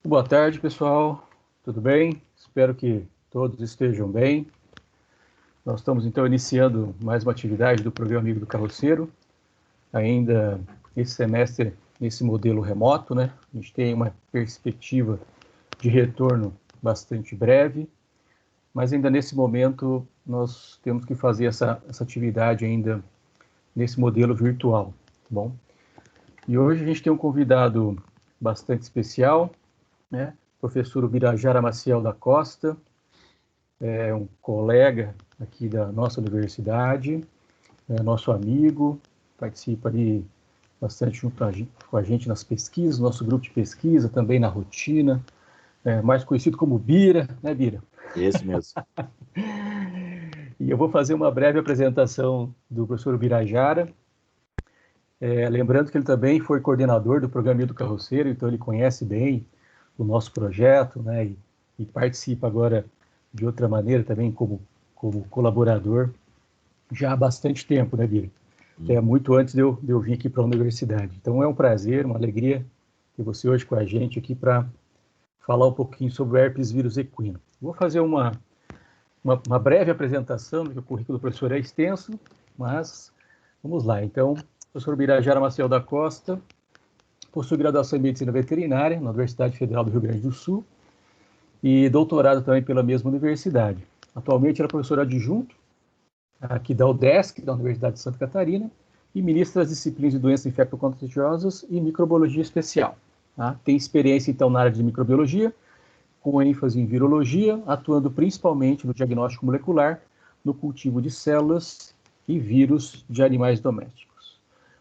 Boa tarde, pessoal. Tudo bem? Espero que todos estejam bem. Nós estamos, então, iniciando mais uma atividade do Programa Amigo do Carroceiro, ainda esse semestre nesse modelo remoto, né? A gente tem uma perspectiva de retorno bastante breve, mas ainda nesse momento nós temos que fazer essa atividade ainda nesse modelo virtual, tá bom? E hoje a gente tem um convidado bastante especial, né? Professor Ubirajara Maciel da Costa, é um colega aqui da nossa universidade, é nosso amigo, participa ali bastante junto com a gente nas pesquisas, nosso grupo de pesquisa, também na rotina, mais conhecido como Bira, né, Bira? Esse mesmo. E eu vou fazer uma breve apresentação do professor Ubirajara, lembrando que ele também foi coordenador do Programa do Carroceiro, então ele conhece bem o nosso projeto, né, e participa agora de outra maneira também como colaborador já há bastante tempo, né, Bira? Até muito antes de eu vir aqui para a universidade. Então é um prazer, uma alegria ter você hoje com a gente aqui para falar um pouquinho sobre o herpes vírus equino. Vou fazer uma breve apresentação, porque o currículo do professor é extenso, mas vamos lá. Então, professor Ubirajara Maciel da Costa, possui graduação em Medicina Veterinária na Universidade Federal do Rio Grande do Sul e doutorado também pela mesma universidade. Atualmente ele é professor adjunto aqui da UDESC, da Universidade de Santa Catarina, e ministra as disciplinas de doenças infecto-contagiosas e microbiologia especial. Tá? Tem experiência, então, na área de microbiologia, com ênfase em virologia, atuando principalmente no diagnóstico molecular, no cultivo de células e vírus de animais domésticos.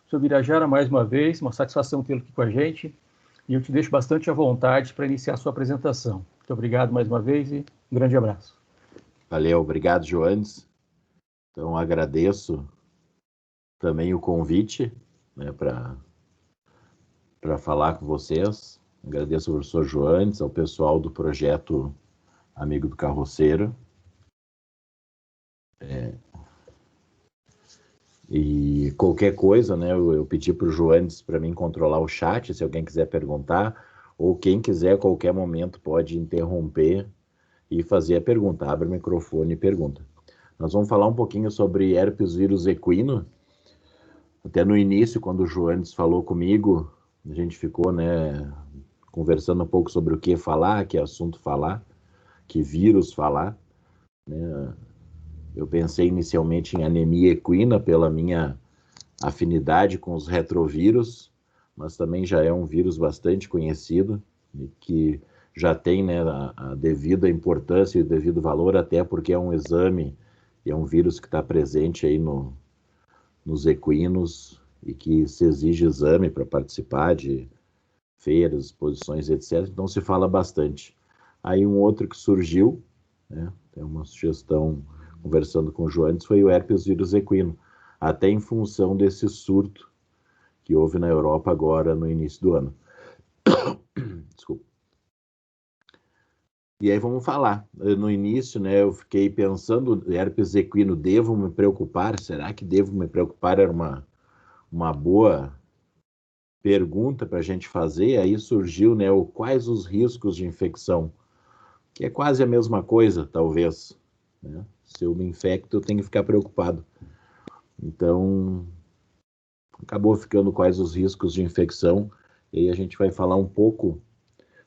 Sr. Ubirajara, mais uma vez, uma satisfação tê-lo aqui com a gente, e eu te deixo bastante à vontade para iniciar a sua apresentação. Muito obrigado mais uma vez e um grande abraço. Valeu, obrigado, Joanes. Então, agradeço também o convite, né, para falar com vocês. Agradeço ao professor Joanes, ao pessoal do projeto Amigo do Carroceiro. E qualquer coisa, né, eu pedi para o Joanes para mim controlar o chat, se alguém quiser perguntar, ou quem quiser a qualquer momento pode interromper e fazer a pergunta. Abre o microfone e pergunta. Nós vamos falar um pouquinho sobre herpes vírus equino. Até no início, quando o Joanes falou comigo, a gente ficou, né, conversando um pouco sobre o que falar, que assunto falar, que vírus falar, né? Eu pensei inicialmente em anemia equina pela minha afinidade com os retrovírus, mas também já é um vírus bastante conhecido e que já tem, né, a devida importância e o devido valor, até porque é um exame e é um vírus que está presente aí nos equinos e que se exige exame para participar de feiras, exposições, etc. Então se fala bastante. Aí um outro que surgiu, né, tem uma sugestão conversando com o Joanes, foi o herpes vírus equino, até em função desse surto que houve na Europa agora no início do ano. Desculpa. E aí vamos falar. No início, né, eu fiquei pensando, herpes equino, devo me preocupar? Será que devo me preocupar? Era uma boa pergunta para a gente fazer. Aí surgiu, né, quais os riscos de infecção, que é quase a mesma coisa, talvez, né? Se eu me infecto, eu tenho que ficar preocupado. Então, acabou ficando quais os riscos de infecção, e aí a gente vai falar um pouco,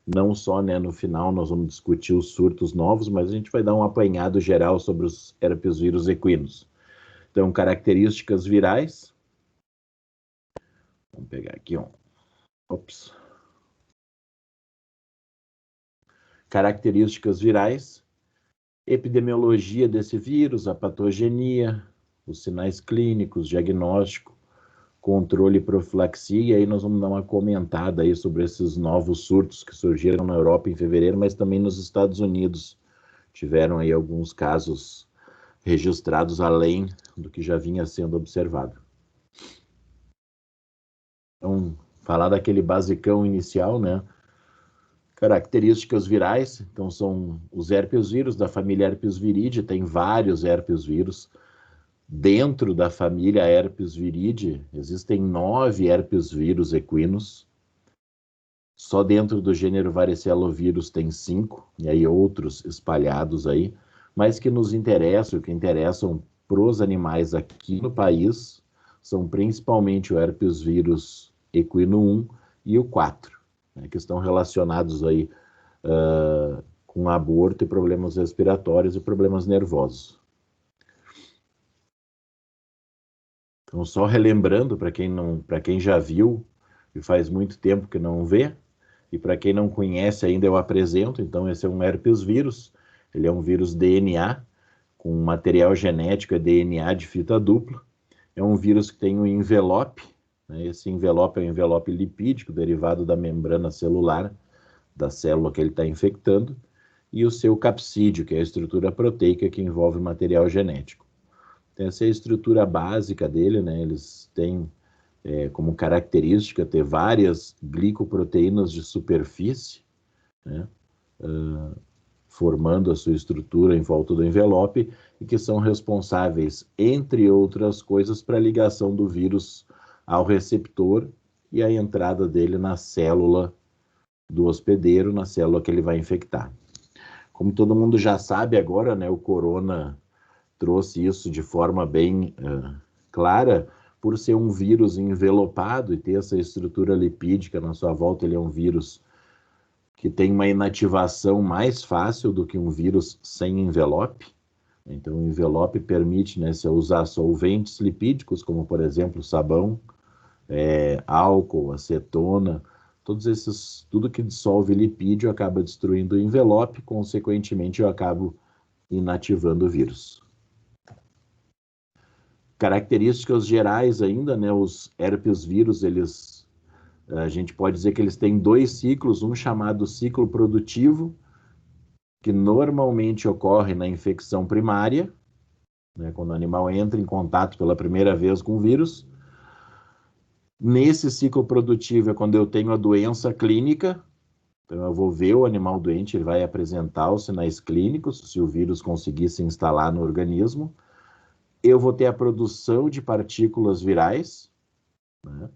não só, né, no final nós vamos discutir os surtos novos, mas a gente vai dar um apanhado geral sobre os herpes vírus equinos. Então, características virais. Vamos pegar aqui Ops. Características virais, epidemiologia desse vírus, a patogenia, os sinais clínicos, diagnóstico, controle e profilaxia, e aí nós vamos dar uma comentada aí sobre esses novos surtos que surgiram na Europa em fevereiro, mas também nos Estados Unidos. Tiveram aí alguns casos registrados além do que já vinha sendo observado. Então, falar daquele basicão inicial, né? Características virais, então são os herpes vírus da família herpes viridae, tem vários herpes vírus. Dentro da família herpes viridae, existem 9 herpes vírus equinos. Só dentro do gênero varicelovírus tem 5, e aí outros espalhados aí, mas que nos interessam, que interessam para os animais aqui no país, são principalmente o herpes vírus equino 1 e o 4, né, que estão relacionados aí com aborto e problemas respiratórios e problemas nervosos. Então, só relembrando, para quem já viu e faz muito tempo que não vê, e para quem não conhece ainda eu apresento. Então, esse é um herpes vírus, ele é um vírus DNA, com material genético é DNA de fita dupla. É um vírus que tem um envelope, né? Esse envelope é um envelope lipídico, derivado da membrana celular da célula que ele está infectando, e o seu capsídeo, que é a estrutura proteica que envolve material genético. Então, essa é a estrutura básica dele, né? Eles têm como característica ter várias glicoproteínas de superfície, né? Formando a sua estrutura em volta do envelope, e que são responsáveis, entre outras coisas, para a ligação do vírus ao receptor e a entrada dele na célula do hospedeiro, na célula que ele vai infectar. Como todo mundo já sabe agora, né, o corona trouxe isso de forma bem clara, por ser um vírus envelopado e ter essa estrutura lipídica na sua volta. Ele é um vírus que tem uma inativação mais fácil do que um vírus sem envelope. Então, o envelope permite, né, se usar solventes lipídicos, como, por exemplo, sabão, álcool, acetona, tudo que dissolve lipídio acaba destruindo o envelope, consequentemente, eu acabo inativando o vírus. Características gerais ainda, né, os herpes vírus, a gente pode dizer que eles têm 2 ciclos, um chamado ciclo produtivo, que normalmente ocorre na infecção primária, né, quando o animal entra em contato pela primeira vez com o vírus. Nesse ciclo produtivo é quando eu tenho a doença clínica, então eu vou ver o animal doente, ele vai apresentar os sinais clínicos, se o vírus conseguir se instalar no organismo. Eu vou ter a produção de partículas virais, né?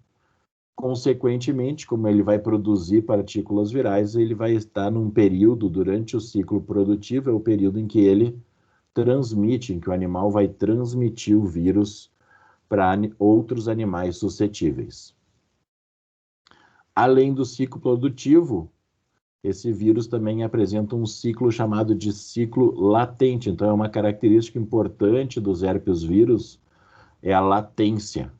Consequentemente, como ele vai produzir partículas virais, ele vai estar num período, durante o ciclo produtivo, é o período em que ele transmite, em que o animal vai transmitir o vírus para outros animais suscetíveis. Além do ciclo produtivo, esse vírus também apresenta um ciclo chamado de ciclo latente. Então, é uma característica importante dos herpes vírus, é a latência.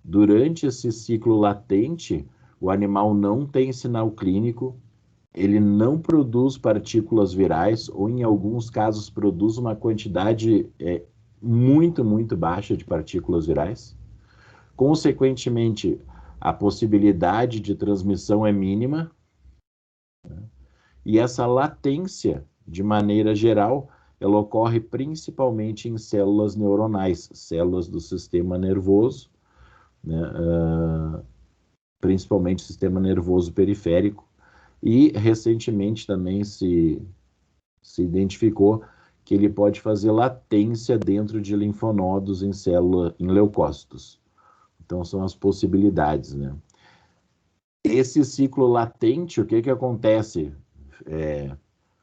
Durante esse ciclo latente, o animal não tem sinal clínico, ele não produz partículas virais, ou em alguns casos produz uma quantidade muito, muito baixa de partículas virais. Consequentemente, a possibilidade de transmissão é mínima, né? E essa latência, de maneira geral, ela ocorre principalmente em células neuronais, células do sistema nervoso, né? Principalmente o sistema nervoso periférico, e recentemente também se identificou que ele pode fazer latência dentro de linfonodos em leucócitos. Então, são as possibilidades, né? Esse ciclo latente, o que acontece?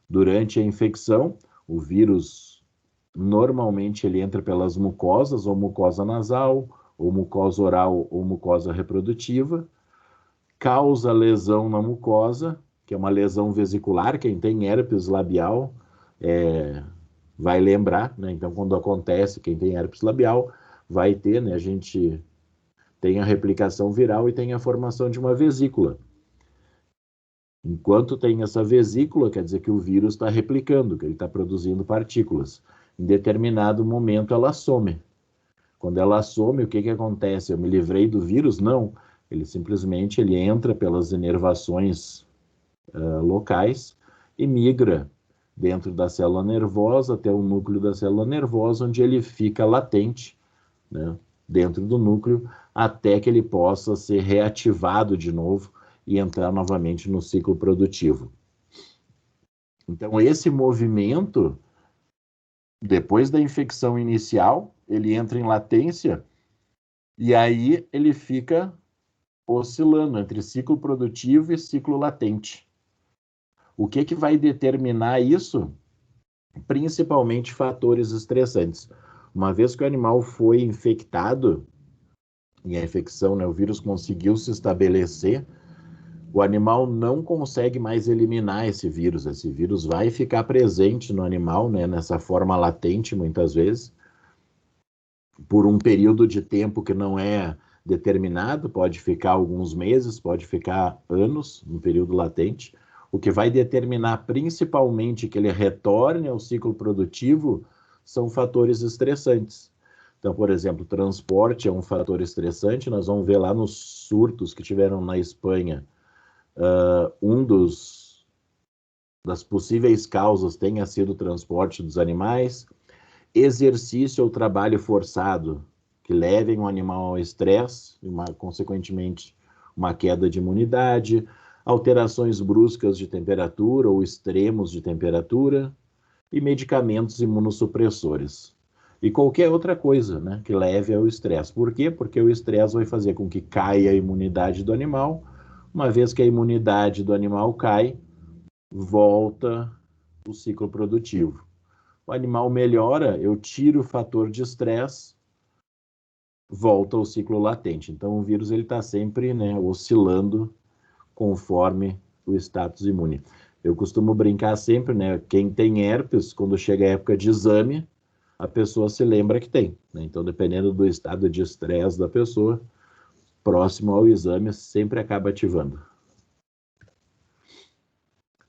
Durante a infecção, o vírus, normalmente, ele entra pelas mucosas, ou mucosa nasal, ou mucosa oral, ou mucosa reprodutiva, causa lesão na mucosa, que é uma lesão vesicular. Quem tem herpes labial vai lembrar, né? Então, quando acontece, quem tem herpes labial vai ter, né? A gente tem a replicação viral e tem a formação de uma vesícula. Enquanto tem essa vesícula, quer dizer que o vírus está replicando, que ele está produzindo partículas. Em determinado momento, ela some. Quando ela some, o que acontece? Eu me livrei do vírus? Não. Ele simplesmente entra pelas inervações locais e migra dentro da célula nervosa até o núcleo da célula nervosa, onde ele fica latente, né, dentro do núcleo, até que ele possa ser reativado de novo e entrar novamente no ciclo produtivo. Então, esse movimento, depois da infecção inicial, ele entra em latência e aí ele fica oscilando entre ciclo produtivo e ciclo latente. O que vai determinar isso? Principalmente fatores estressantes. Uma vez que o animal foi infectado, e a infecção, né, o vírus conseguiu se estabelecer, o animal não consegue mais eliminar esse vírus. Esse vírus vai ficar presente no animal, né, nessa forma latente, muitas vezes, por um período de tempo que não é determinado, pode ficar alguns meses, pode ficar anos, no período latente. O que vai determinar principalmente que ele retorne ao ciclo produtivo são fatores estressantes. Então, por exemplo, transporte é um fator estressante. Nós vamos ver lá nos surtos que tiveram na Espanha, das possíveis causas tenha sido o transporte dos animais. Exercício ou trabalho forçado que levem um animal ao estresse, consequentemente uma queda de imunidade, alterações bruscas de temperatura ou extremos de temperatura e medicamentos imunossupressores. E qualquer outra coisa, né, que leve ao estresse. Por quê? Porque o estresse vai fazer com que caia a imunidade do animal. Uma vez que a imunidade do animal cai, volta o ciclo produtivo. O animal melhora, eu tiro o fator de estresse, volta ao ciclo latente. Então, o vírus está sempre, né, oscilando conforme o status imune. Eu costumo brincar sempre, né, quem tem herpes, quando chega a época de exame, a pessoa se lembra que tem, né? Então, dependendo do estado de estresse da pessoa, próximo ao exame, sempre acaba ativando.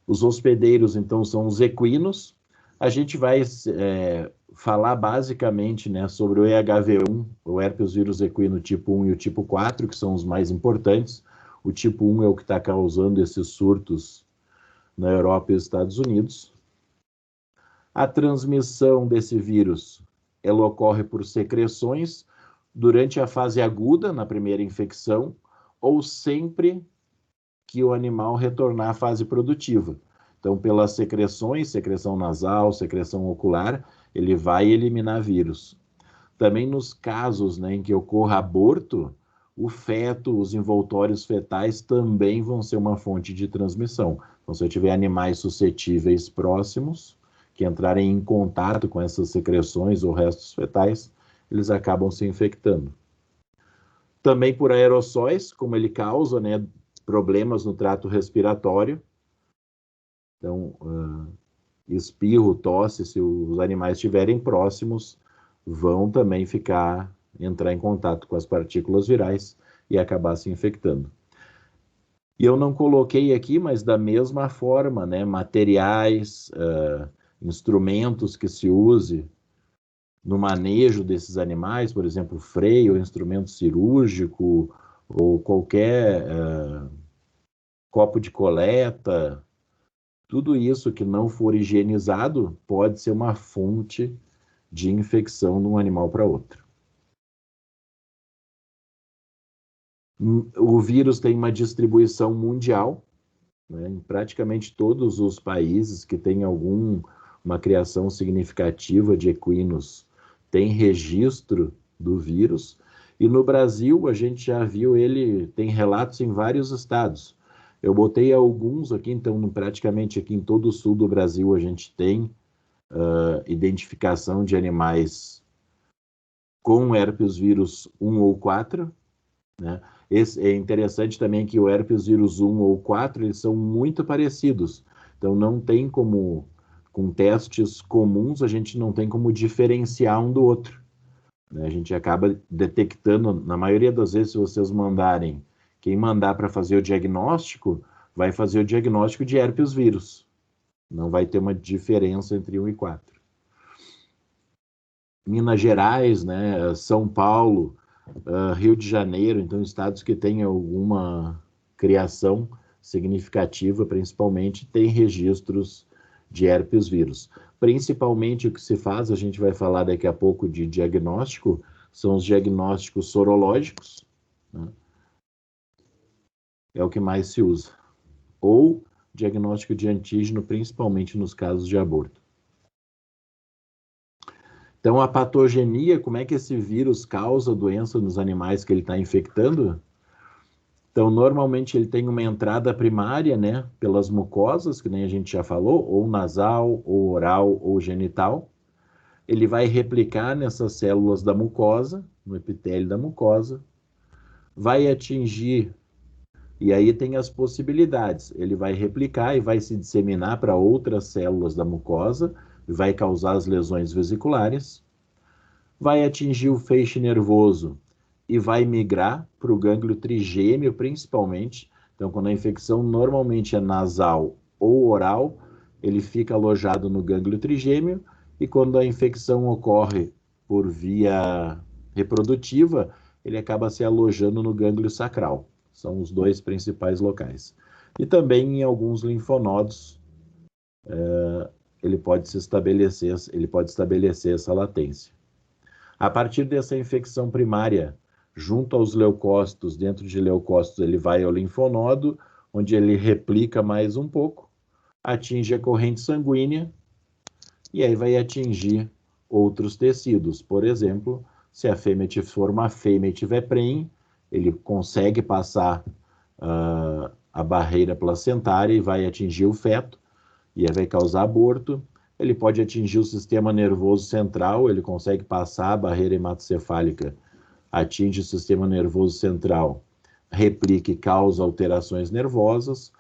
Os hospedeiros, então, são os equinos. A gente vai falar basicamente, né, sobre o EHV1, o herpes vírus equino tipo 1 e o tipo 4, que são os mais importantes. O tipo 1 é o que está causando esses surtos na Europa e nos Estados Unidos. A transmissão desse vírus, ela ocorre por secreções durante a fase aguda, na primeira infecção, ou sempre que o animal retornar à fase produtiva. Então, pelas secreções, secreção nasal, secreção ocular, ele vai eliminar vírus. Também nos casos, né, em que ocorra aborto, o feto, os envoltórios fetais também vão ser uma fonte de transmissão. Então, se eu tiver animais suscetíveis próximos, que entrarem em contato com essas secreções ou restos fetais, eles acabam se infectando. Também por aerossóis, como ele causa, né, problemas no trato respiratório. Então, espirro, tosse, se os animais estiverem próximos, vão também entrar em contato com as partículas virais e acabar se infectando. E eu não coloquei aqui, mas da mesma forma, né, materiais, instrumentos que se use no manejo desses animais, por exemplo, freio, instrumento cirúrgico, ou qualquer copo de coleta, tudo isso que não for higienizado pode ser uma fonte de infecção de um animal para outro. O vírus tem uma distribuição mundial, né, em praticamente todos os países que têm uma criação significativa de equinos, tem registro do vírus. E no Brasil, a gente já viu tem relatos em vários estados. Eu botei alguns aqui, então praticamente aqui em todo o sul do Brasil a gente tem identificação de animais com herpes vírus 1 ou 4, né? É interessante também que o herpes vírus 1 ou 4, eles são muito parecidos. Então não tem como, com testes comuns, a gente não tem como diferenciar um do outro, né? A gente acaba detectando, na maioria das vezes, se vocês mandarem, quem mandar para fazer o diagnóstico, vai fazer o diagnóstico de herpes vírus. Não vai ter uma diferença entre 1 e 4. Minas Gerais, né, São Paulo, Rio de Janeiro, então estados que têm alguma criação significativa, principalmente, tem registros de herpes vírus. Principalmente o que se faz, a gente vai falar daqui a pouco de diagnóstico, são os diagnósticos sorológicos, né? É o que mais se usa. Ou diagnóstico de antígeno, principalmente nos casos de aborto. Então, a patogenia, como é que esse vírus causa doença nos animais que ele está infectando? Então, normalmente ele tem uma entrada primária, né, pelas mucosas, que nem a gente já falou, ou nasal, ou oral, ou genital. Ele vai replicar nessas células da mucosa, no epitélio da mucosa, vai atingir, e aí tem as possibilidades. Ele vai replicar e vai se disseminar para outras células da mucosa, e vai causar as lesões vesiculares. Vai atingir o feixe nervoso e vai migrar para o gânglio trigêmeo, principalmente. Então, quando a infecção normalmente é nasal ou oral, ele fica alojado no gânglio trigêmeo, e quando a infecção ocorre por via reprodutiva, ele acaba se alojando no gânglio sacral. São os dois principais locais. E também em alguns linfonodos, ele pode estabelecer essa latência. A partir dessa infecção primária, junto aos leucócitos, dentro de leucócitos, ele vai ao linfonodo, onde ele replica mais um pouco, atinge a corrente sanguínea, e aí vai atingir outros tecidos. Por exemplo, se a fêmea for uma fêmea e tiver prenhe, ele consegue passar a barreira placentária e vai atingir o feto, e aí vai causar aborto. Ele pode atingir o sistema nervoso central, ele consegue passar a barreira hematocefálica, atinge o sistema nervoso central, replica e causa alterações nervosas.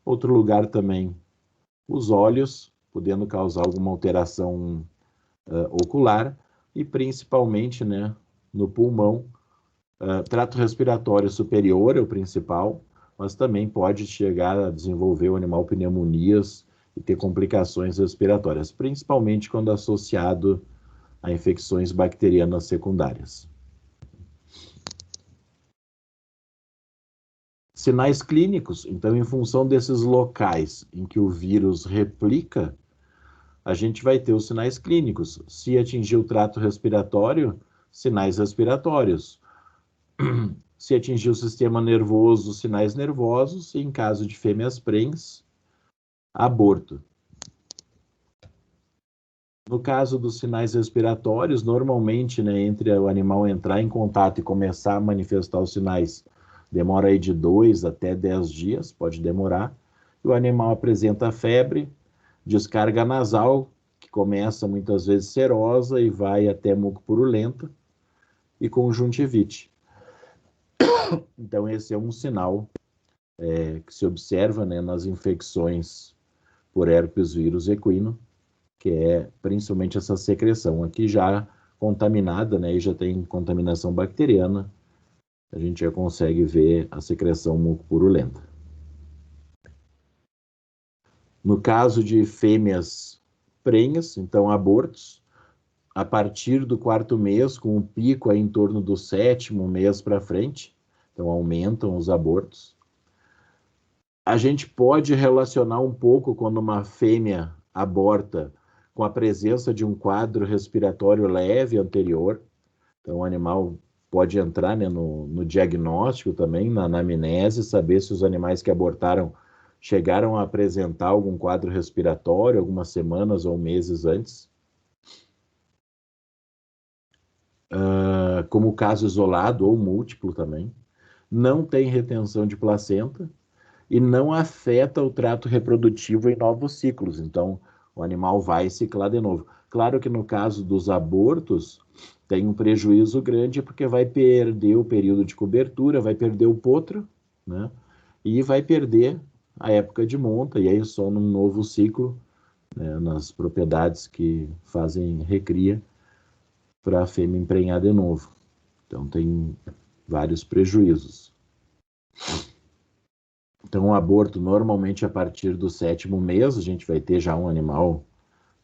Outro lugar também, os olhos, podendo causar alguma alteração ocular, e principalmente, né, no pulmão. Trato respiratório superior é o principal, mas também pode chegar a desenvolver o animal pneumonias e ter complicações respiratórias, principalmente quando associado a infecções bacterianas secundárias. Sinais clínicos, então, em função desses locais em que o vírus replica, a gente vai ter os sinais clínicos. Se atingir o trato respiratório, sinais respiratórios. Se atingir o sistema nervoso, sinais nervosos. E em caso de fêmeas prenhes, aborto. No caso dos sinais respiratórios, normalmente, né, entre o animal entrar em contato e começar a manifestar os sinais, demora aí de 2 até 10 dias, pode demorar. E o animal apresenta febre, descarga nasal, que começa muitas vezes serosa e vai até mucopurulenta, e conjuntivite. Então, esse é um sinal que se observa, né, nas infecções por herpes vírus equino, que é principalmente essa secreção. Aqui já contaminada, né, e já tem contaminação bacteriana, a gente já consegue ver a secreção mucopurulenta. No caso de fêmeas prenhas, então abortos, a partir do 4º mês, com o pico aí em torno do 7º mês para frente, então aumentam os abortos. A gente pode relacionar um pouco quando uma fêmea aborta com a presença de um quadro respiratório leve anterior. Então o animal pode entrar, né, no diagnóstico também, na anamnese, saber se os animais que abortaram chegaram a apresentar algum quadro respiratório algumas semanas ou meses antes. Como caso isolado ou múltiplo também. Não tem retenção de placenta e não afeta o trato reprodutivo em novos ciclos. Então, o animal vai ciclar de novo. Claro que no caso dos abortos, tem um prejuízo grande, porque vai perder o período de cobertura, vai perder o potro, né? E vai perder a época de monta, e aí só num novo ciclo, né, nas propriedades que fazem recria, para a fêmea emprenhar de novo. Então, tem vários prejuízos. Então, o aborto, normalmente, a partir do 7º mês, a gente vai ter já um animal,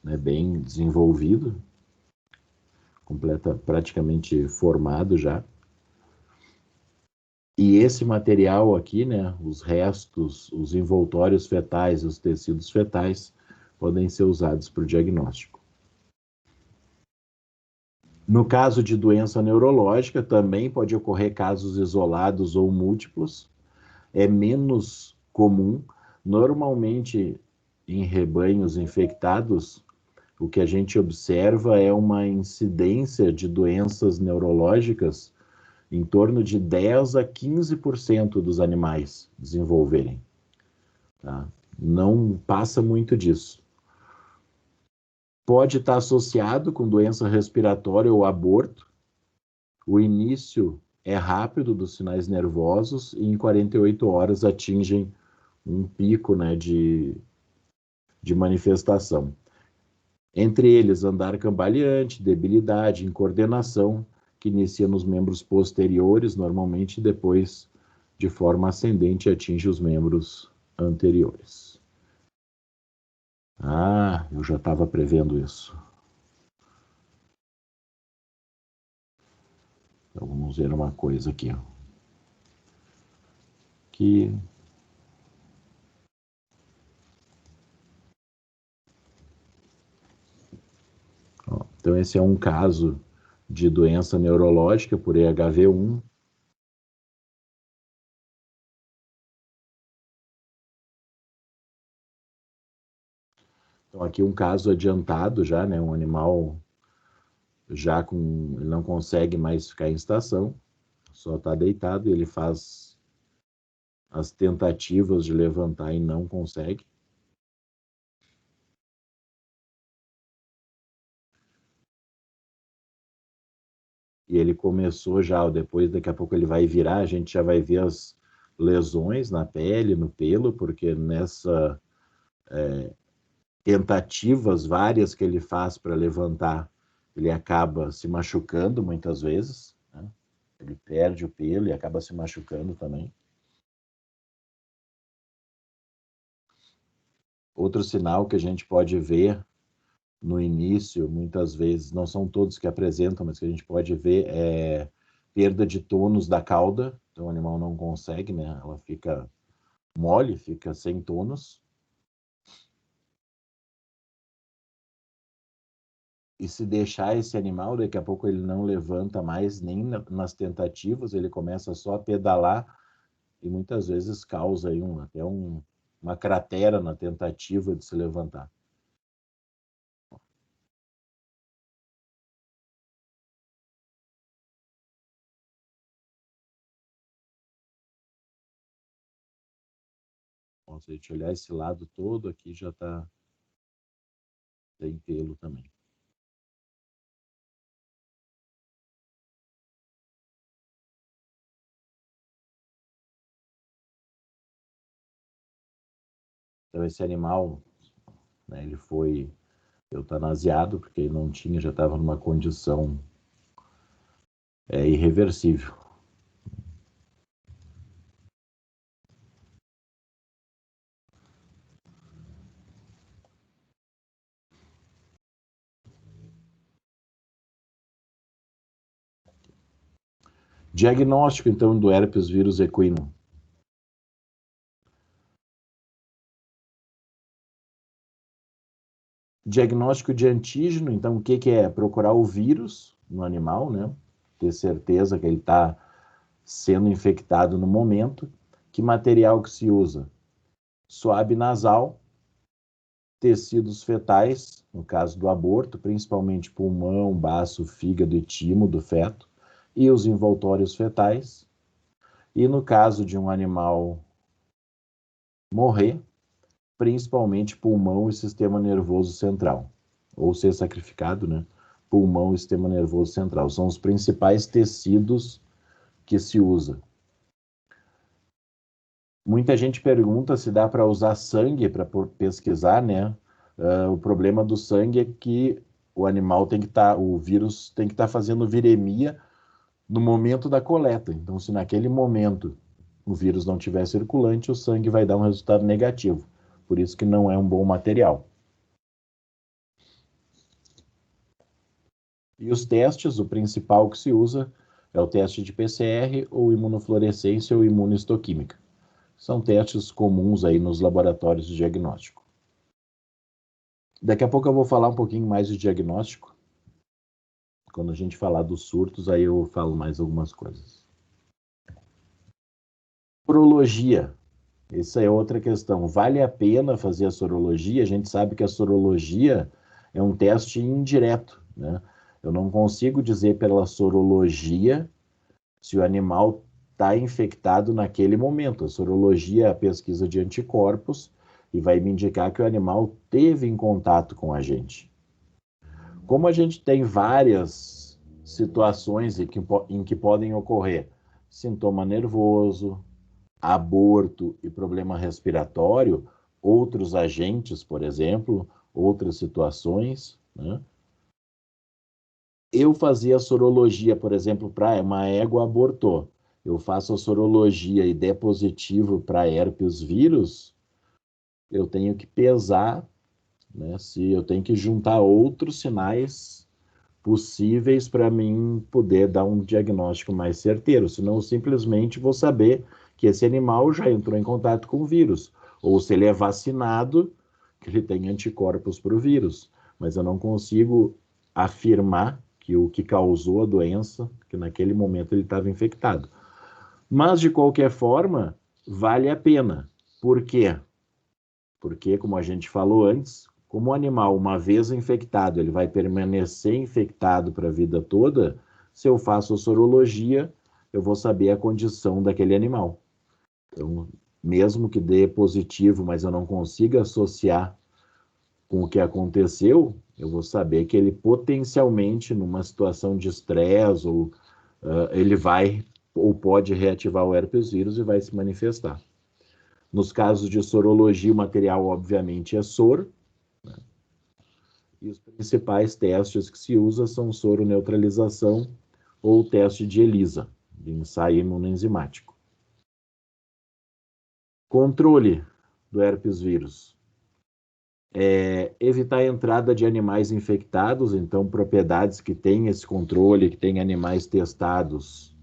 né, bem desenvolvido, praticamente formado já. E esse material aqui, né, os restos, os envoltórios fetais, os tecidos fetais, podem ser usados para o diagnóstico. No caso de doença neurológica, também pode ocorrer casos isolados ou múltiplos. É menos comum. Normalmente, em rebanhos infectados, o que a gente observa é uma incidência de doenças neurológicas em torno de 10 a 15% dos animais desenvolverem. Tá? Não passa muito disso. Pode estar associado com doença respiratória ou aborto. O início é rápido dos sinais nervosos e em 48 horas atingem um pico, né, de manifestação. Entre eles, andar cambaleante, debilidade, incoordenação, que inicia nos membros posteriores, normalmente, e depois, de forma ascendente, atinge os membros anteriores. Ah, eu já estava prevendo isso. Então, vamos ver uma coisa aqui. Então, esse é um caso de doença neurológica por EHV1. Então, aqui um caso adiantado já, né? Um animal já com... ele não consegue mais ficar em estação, só está deitado, e ele faz as tentativas de levantar e não consegue. E ele começou já, depois, daqui a pouco ele vai virar, a gente já vai ver as lesões na pele, no pelo, porque nessa tentativas várias que ele faz para levantar, ele acaba se machucando muitas vezes, né? Ele perde o pelo e acaba se machucando também. Outro sinal que a gente pode ver no início, muitas vezes, não são todos que apresentam, mas que a gente pode ver é perda de tônus da cauda. Então o animal não consegue, né? Ela fica mole, fica sem tônus. E se deixar esse animal, daqui a pouco ele não levanta mais, nem nas tentativas, ele começa só a pedalar e muitas vezes causa aí até uma cratera na tentativa de se levantar. Bom, se a gente olhar esse lado todo aqui, já está sem pelo também. Então esse animal, né, ele foi eutanasiado porque ele não tinha, já estava numa condição irreversível. Diagnóstico, então, do herpes vírus equino. Diagnóstico de antígeno, então, o que é? Procurar o vírus no animal, né? Ter certeza que ele está sendo infectado no momento. Que material que se usa? Suave nasal, tecidos fetais, no caso do aborto, principalmente pulmão, baço, fígado e timo do feto, e os envoltórios fetais. E no caso de um animal morrer, principalmente pulmão e sistema nervoso central, ou ser sacrificado, né? Pulmão e sistema nervoso central. São os principais tecidos que se usa. Muita gente pergunta se dá para usar sangue para pesquisar, né? O problema do sangue é que o animal tem que estar, o vírus tem que estar fazendo viremia no momento da coleta. Então, se naquele momento o vírus não estiver circulante, o sangue vai dar um resultado negativo. Por isso que não é um bom material. E os testes, o principal que se usa é o teste de PCR ou imunofluorescência ou imunohistoquímica. São testes comuns aí nos laboratórios de diagnóstico. Daqui a pouco eu vou falar um pouquinho mais de diagnóstico. Quando a gente falar dos surtos, aí eu falo mais algumas coisas. Sorologia. Essa é outra questão. Vale a pena fazer a sorologia? A gente sabe que a sorologia é um teste indireto, né? Eu não consigo dizer pela sorologia se o animal está infectado naquele momento. A sorologia é a pesquisa de anticorpos e vai me indicar que o animal teve em contato com a gente. Como a gente tem várias situações em que podem ocorrer sintoma nervoso, aborto e problema respiratório, outros agentes, por exemplo, outras situações, né? Eu fazia sorologia, por exemplo, para uma égua abortou. Eu faço a sorologia e der positivo para herpes vírus, eu tenho que pesar, né, se eu tenho que juntar outros sinais possíveis para mim poder dar um diagnóstico mais certeiro, senão eu simplesmente vou saber que esse animal já entrou em contato com o vírus, ou se ele é vacinado, que ele tem anticorpos para o vírus, mas eu não consigo afirmar que o que causou a doença, que naquele momento ele estava infectado. Mas, de qualquer forma, vale a pena. Por quê? Porque, como a gente falou antes, como o animal, uma vez infectado, ele vai permanecer infectado para a vida toda, se eu faço a sorologia, eu vou saber a condição daquele animal. Então, mesmo que dê positivo, mas eu não consiga associar com o que aconteceu, eu vou saber que ele potencialmente, numa situação de estresse, ou ele vai ou pode reativar o herpes vírus e vai se manifestar. Nos casos de sorologia, o material, obviamente, é soro, né? E os principais testes que se usa são soroneutralização ou teste de ELISA, de ensaio imunoenzimático. Controle do herpes vírus. Evitar a entrada de animais infectados, então propriedades que têm esse controle, que têm animais testados,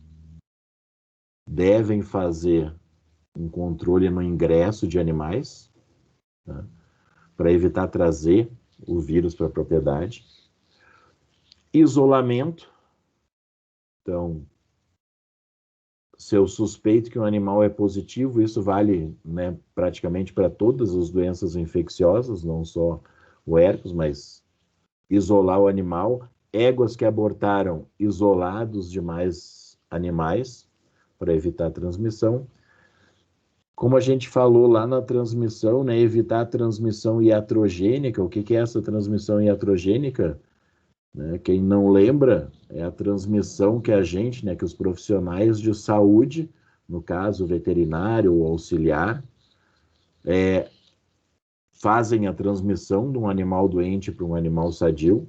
devem fazer um controle no ingresso de animais, né, para evitar trazer o vírus para a propriedade. Isolamento. Então, se eu suspeito que um animal é positivo, isso vale, né, praticamente para todas as doenças infecciosas, não só o herpes, mas isolar o animal. Éguas que abortaram isolados de mais animais para evitar a transmissão. Como a gente falou lá na transmissão, né, evitar a transmissão iatrogênica. O que é essa transmissão iatrogênica? Né, quem não lembra, é a transmissão que a gente, né, que os profissionais de saúde, no caso veterinário ou auxiliar, fazem a transmissão de um animal doente para um animal sadio.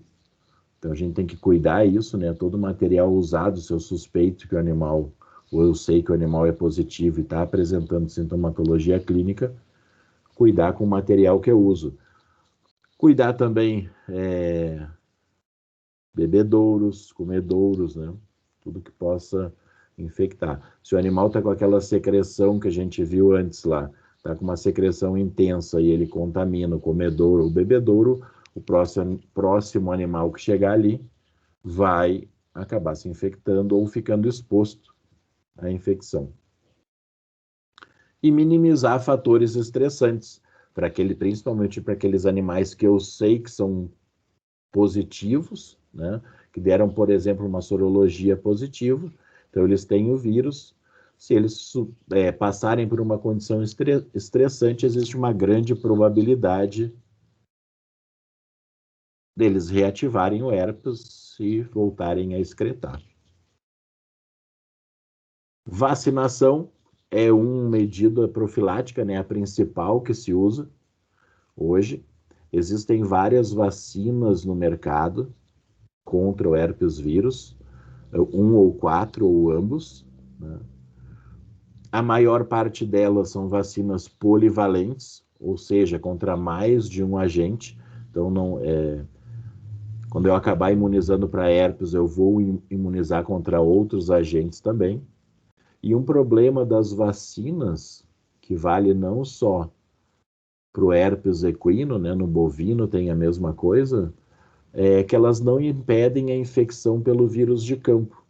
Então a gente tem que cuidar isso, né? Todo material usado, se eu suspeito que o animal, ou eu sei que o animal é positivo e está apresentando sintomatologia clínica, cuidar com o material que eu uso. Cuidar também bebedouros, comedouros, né? Tudo que possa infectar. Se o animal está com aquela secreção que a gente viu antes lá, está com uma secreção intensa e ele contamina o comedouro ou o bebedouro, o próximo animal que chegar ali vai acabar se infectando ou ficando exposto à infecção. E minimizar fatores estressantes, principalmente para aqueles animais que eu sei que são positivos, né, que deram, por exemplo, uma sorologia positiva, então eles têm o vírus. Se eles passarem por uma condição estressante, existe uma grande probabilidade deles reativarem o herpes e voltarem a excretar. Vacinação é uma medida profilática, né, a principal que se usa hoje. Existem várias vacinas no mercado contra o herpes vírus, 1 ou 4 ou ambos, né? A maior parte delas são vacinas polivalentes, ou seja, contra mais de um agente. Então, quando eu acabar imunizando para herpes, eu vou imunizar contra outros agentes também. E um problema das vacinas, que vale não só para o herpes equino, né, no bovino tem a mesma coisa, é que elas não impedem a infecção pelo vírus de campo.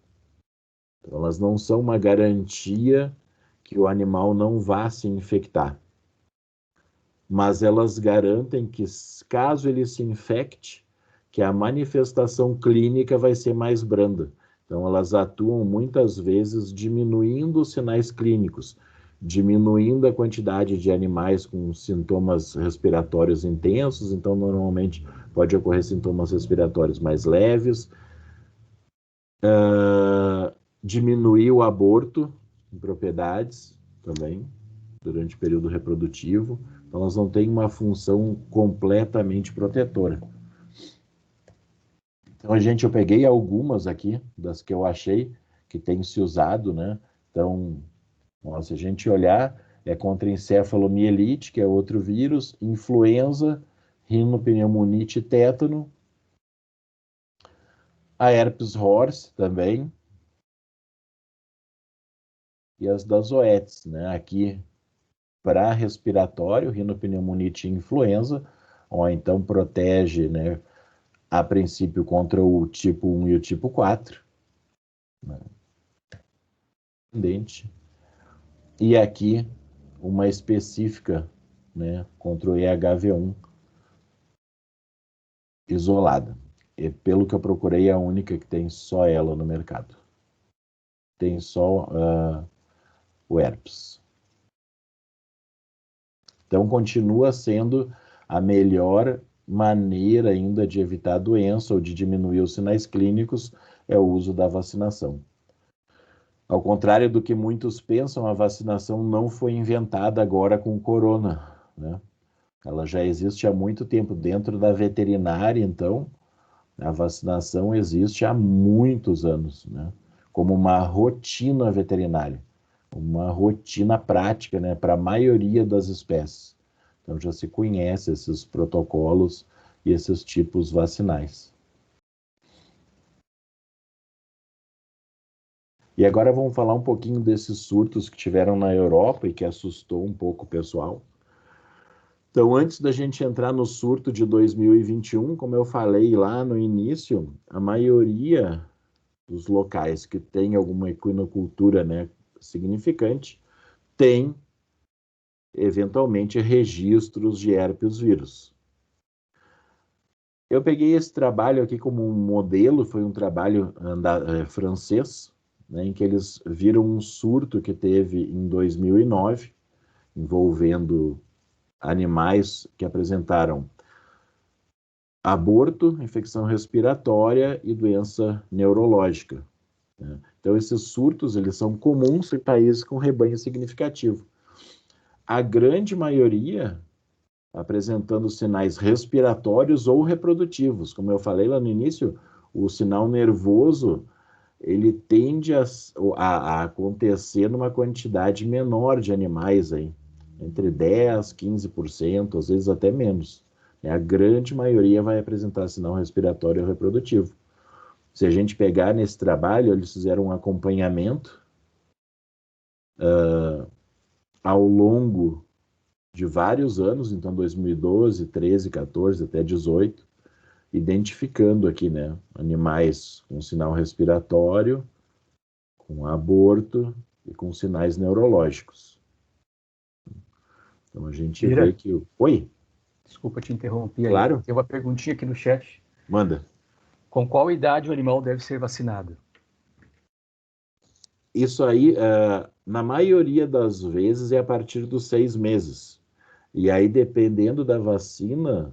Então, elas não são uma garantia que o animal não vá se infectar. Mas elas garantem que, caso ele se infecte, que a manifestação clínica vai ser mais branda. Então, elas atuam muitas vezes diminuindo os sinais clínicos, diminuindo a quantidade de animais com sintomas respiratórios intensos. Então, normalmente, pode ocorrer sintomas respiratórios mais leves, diminuir o aborto em propriedades também, durante o período reprodutivo. Então, elas não têm uma função completamente protetora. Então, eu peguei algumas aqui, das que eu achei que tem se usado, né? Então, se a gente olhar, é contra encefalomielite, que é outro vírus, influenza, rinopneumonite e tétano, a herpes horse também, e as das OETs, né? Aqui, para respiratório, rinopneumonite e influenza, ou então protege, né? A princípio contra o tipo 1 e o tipo 4, né? E aqui, uma específica, né? Contra o EHV1 isolada. E pelo que eu procurei, é a única que tem só ela no mercado. Tem só o herpes. Então, continua sendo a melhor maneira ainda de evitar a doença ou de diminuir os sinais clínicos é o uso da vacinação. Ao contrário do que muitos pensam, a vacinação não foi inventada agora com o corona, né? Ela já existe há muito tempo dentro da veterinária, então, a vacinação existe há muitos anos, né? Como uma rotina veterinária, uma rotina prática, né? Para a maioria das espécies. Então já se conhece esses protocolos e esses tipos vacinais. E agora vamos falar um pouquinho desses surtos que tiveram na Europa e que assustou um pouco o pessoal. Então, antes da gente entrar no surto de 2021, como eu falei lá no início, a maioria dos locais que tem alguma equinocultura, né, significante, tem, eventualmente, registros de herpes vírus. Eu peguei esse trabalho aqui como um modelo, foi um trabalho francês, né, em que eles viram um surto que teve em 2009, envolvendo animais que apresentaram aborto, infecção respiratória e doença neurológica, né? Então, esses surtos eles são comuns em países com rebanho significativo. A grande maioria apresentando sinais respiratórios ou reprodutivos. Como eu falei lá no início, o sinal nervoso ele tende a acontecer numa quantidade menor de animais, aí, entre 10%, 15%, às vezes até menos. A grande maioria vai apresentar sinal respiratório ou reprodutivo. Se a gente pegar nesse trabalho, eles fizeram um acompanhamento ao longo de vários anos, então 2012, 13, 14, até 18, identificando aqui, né, animais com sinal respiratório, com aborto e com sinais neurológicos. Então a gente vê que... Oi? Desculpa te interromper aí. Claro. Tem uma perguntinha aqui no chat. Manda. Com qual idade o animal deve ser vacinado? Isso aí, na maioria das vezes, é a partir dos 6 meses. E aí, dependendo da vacina,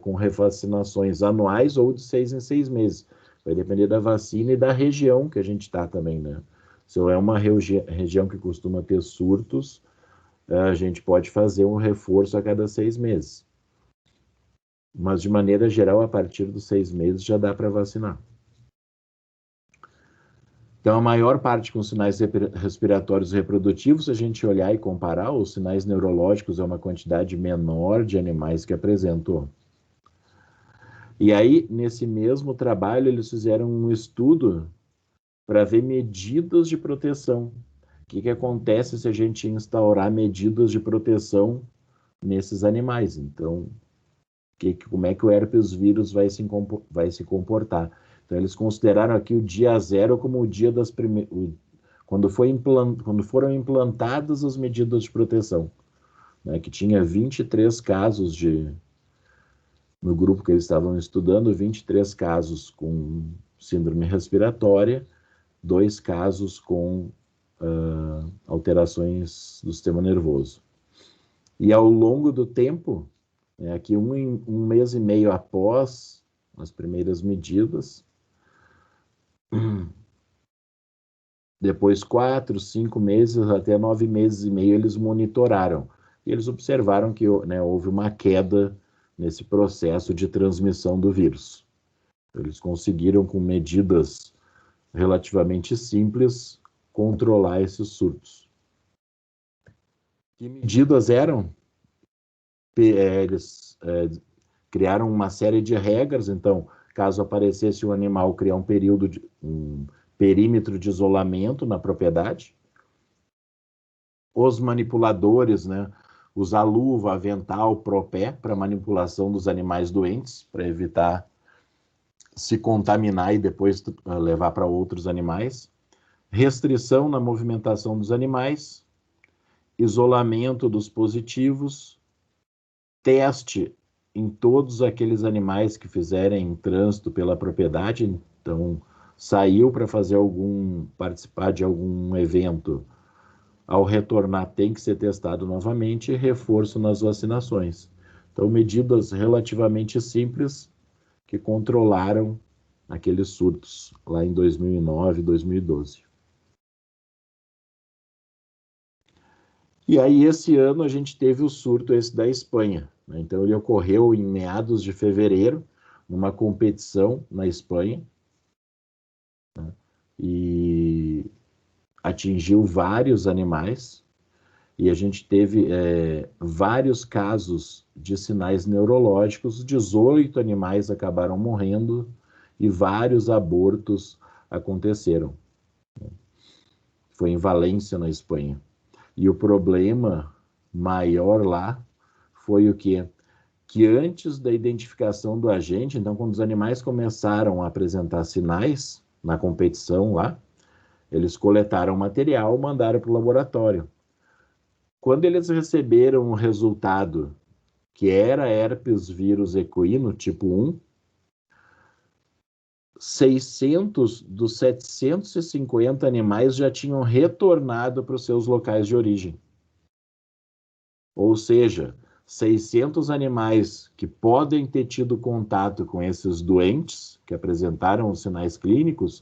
com revacinações anuais ou de 6 em 6 meses. Vai depender da vacina e da região que a gente está também, né? Se é uma região que costuma ter surtos, a gente pode fazer um reforço a cada 6 meses. Mas, de maneira geral, a partir dos 6 meses já dá para vacinar. Então, a maior parte com sinais respiratórios reprodutivos, se a gente olhar e comparar, os sinais neurológicos é uma quantidade menor de animais que apresentam. E aí, nesse mesmo trabalho, eles fizeram um estudo para ver medidas de proteção. O que acontece se a gente instaurar medidas de proteção nesses animais? Então, como é que o herpes vírus vai se comportar? Então, eles consideraram aqui o dia zero como o dia das quando foram implantadas as medidas de proteção, né, que tinha 23 casos no grupo que eles estavam estudando, 23 casos com síndrome respiratória, 2 casos com alterações do sistema nervoso. E ao longo do tempo, aqui um mês e meio após as primeiras medidas, depois 4, 5 meses, até 9 meses e meio, eles monitoraram. E eles observaram que, né, houve uma queda nesse processo de transmissão do vírus. Eles conseguiram, com medidas relativamente simples, controlar esses surtos. Que medidas eram? Eles criaram uma série de regras. Então, caso aparecesse um animal, criar um perímetro de isolamento na propriedade. Os manipuladores, né, usar luva, avental, propé para manipulação dos animais doentes, para evitar se contaminar e depois levar para outros animais. Restrição na movimentação dos animais, isolamento dos positivos, teste em todos aqueles animais que fizerem trânsito pela propriedade. Então, saiu para participar de algum evento, ao retornar tem que ser testado novamente, e reforço nas vacinações. Então, medidas relativamente simples que controlaram aqueles surtos lá em 2009, 2012. E aí, esse ano, a gente teve o surto esse da Espanha, né? Então, ele ocorreu em meados de fevereiro, numa competição na Espanha, né? E atingiu vários animais, e a gente teve vários casos de sinais neurológicos. 18 animais acabaram morrendo e vários abortos aconteceram. Foi em Valência, na Espanha. E o problema maior lá foi o quê? Que antes da identificação do agente, então quando os animais começaram a apresentar sinais na competição lá, eles coletaram material, mandaram para o laboratório. Quando eles receberam o resultado, que era herpes vírus equino tipo 1, 600 dos 750 animais já tinham retornado para os seus locais de origem. Ou seja, 600 animais que podem ter tido contato com esses doentes, que apresentaram os sinais clínicos,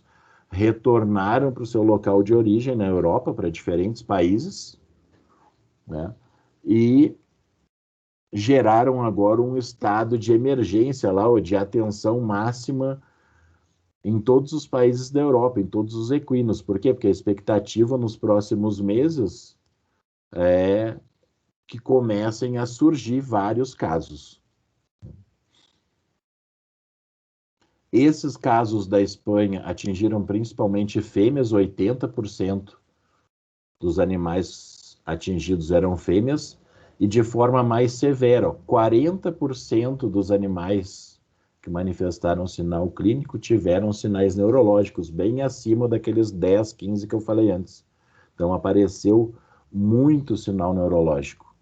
retornaram para o seu local de origem na Europa, para diferentes países, né? E geraram agora um estado de emergência lá, ou de atenção máxima em todos os países da Europa, em todos os equinos. Por quê? Porque a expectativa nos próximos meses é que comecem a surgir vários casos. Esses casos da Espanha atingiram principalmente fêmeas. 80% dos animais atingidos eram fêmeas, e de forma mais severa, 40% dos animais que manifestaram sinal clínico tiveram sinais neurológicos, bem acima daqueles 10, 15 que eu falei antes. Então, apareceu muito sinal neurológico.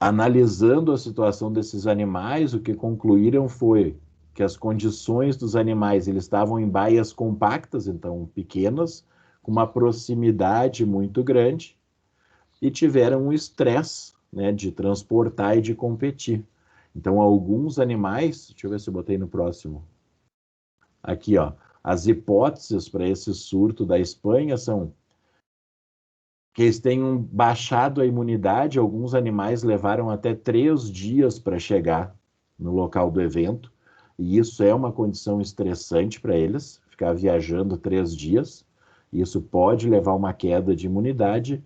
Analisando a situação desses animais, o que concluíram foi que as condições dos animais, eles estavam em baias compactas, então pequenas, com uma proximidade muito grande, e tiveram um estresse, né, de transportar e de competir. Então, alguns animais, deixa eu ver se eu botei no próximo. Aqui, ó, as hipóteses para esse surto da Espanha são que eles tenham baixado a imunidade. Alguns animais levaram até 3 dias para chegar no local do evento, e isso é uma condição estressante para eles, ficar viajando 3 dias. Isso pode levar a uma queda de imunidade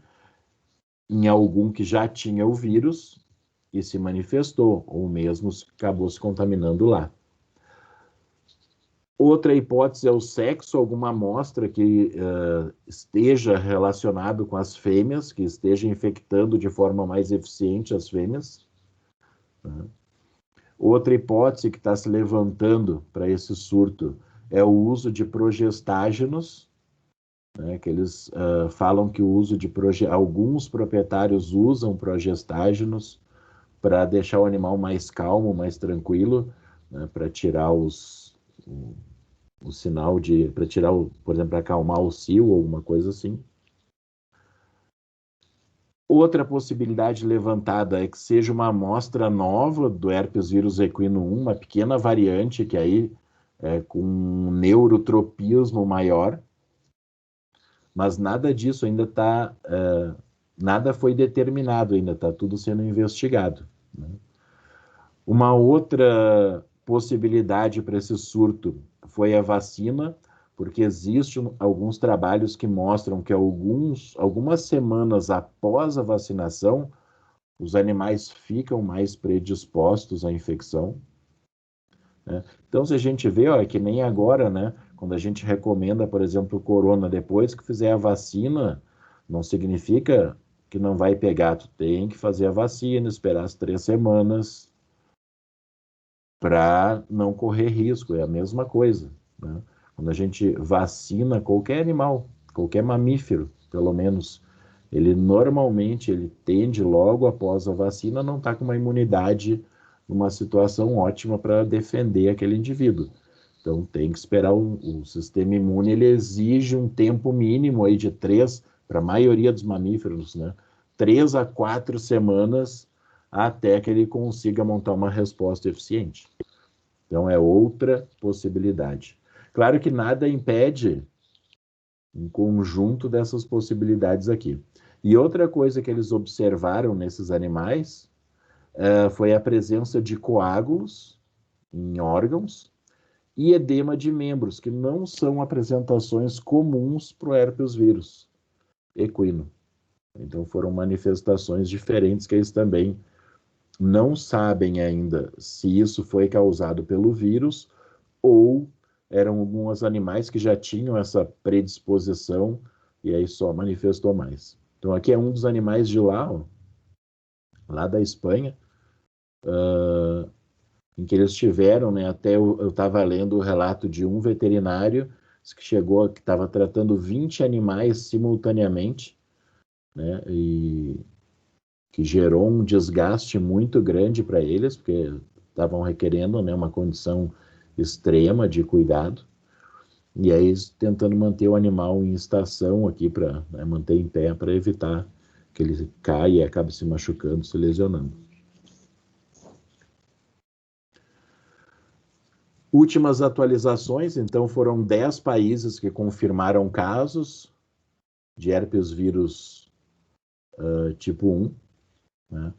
em algum que já tinha o vírus e se manifestou, ou mesmo acabou se contaminando lá. Outra hipótese é o sexo, alguma amostra que esteja relacionado com as fêmeas, que esteja infectando de forma mais eficiente as fêmeas. Outra hipótese que está se levantando para esse surto é o uso de progestágenos, né, que eles falam que o uso de alguns proprietários usam progestágenos para deixar o animal mais calmo, mais tranquilo, né, para tirar o sinal de, para tirar, por exemplo, para acalmar o cio ou alguma coisa assim. Outra possibilidade levantada é que seja uma amostra nova do herpes vírus equino 1, uma pequena variante que aí é com um neurotropismo maior, mas nada disso ainda está, nada foi determinado ainda, está tudo sendo investigado, né? Uma outra possibilidade para esse surto foi a vacina, porque existem alguns trabalhos que mostram que algumas semanas após a vacinação, os animais ficam mais predispostos à infecção, né? Então, se a gente vê, ó, é que nem agora, né? Quando a gente recomenda, por exemplo, o corona depois que fizer a vacina, não significa que não vai pegar. Tu tem que fazer a vacina, esperar as 3 semanas para não correr risco. É a mesma coisa, né? Quando a gente vacina qualquer animal, qualquer mamífero, pelo menos, ele normalmente ele tende logo após a vacina a não estar com uma imunidade numa situação ótima para defender aquele indivíduo. Então tem que esperar o sistema imune, ele exige um tempo mínimo aí de 3, para a maioria dos mamíferos, né? 3 a 4 semanas até que ele consiga montar uma resposta eficiente. Então é outra possibilidade. Claro que nada impede um conjunto dessas possibilidades aqui. E outra coisa que eles observaram nesses animais foi a presença de coágulos em órgãos e edema de membros, que não são apresentações comuns para o herpes vírus equino. Então foram manifestações diferentes que eles também não sabem ainda se isso foi causado pelo vírus ou eram alguns animais que já tinham essa predisposição e aí só manifestou mais. Então aqui é um dos animais de lá, ó, lá da Espanha, em que eles tiveram, né, até eu estava lendo o relato de um veterinário que chegou, que estava tratando 20 animais simultaneamente, né, e que gerou um desgaste muito grande para eles, porque estavam requerendo, né, uma condição extrema de cuidado, e aí tentando manter o animal em estação aqui para, né, manter em pé para evitar que ele caia e acabe se machucando, se lesionando. Últimas atualizações, então foram 10 países que confirmaram casos de herpes vírus tipo 1, né?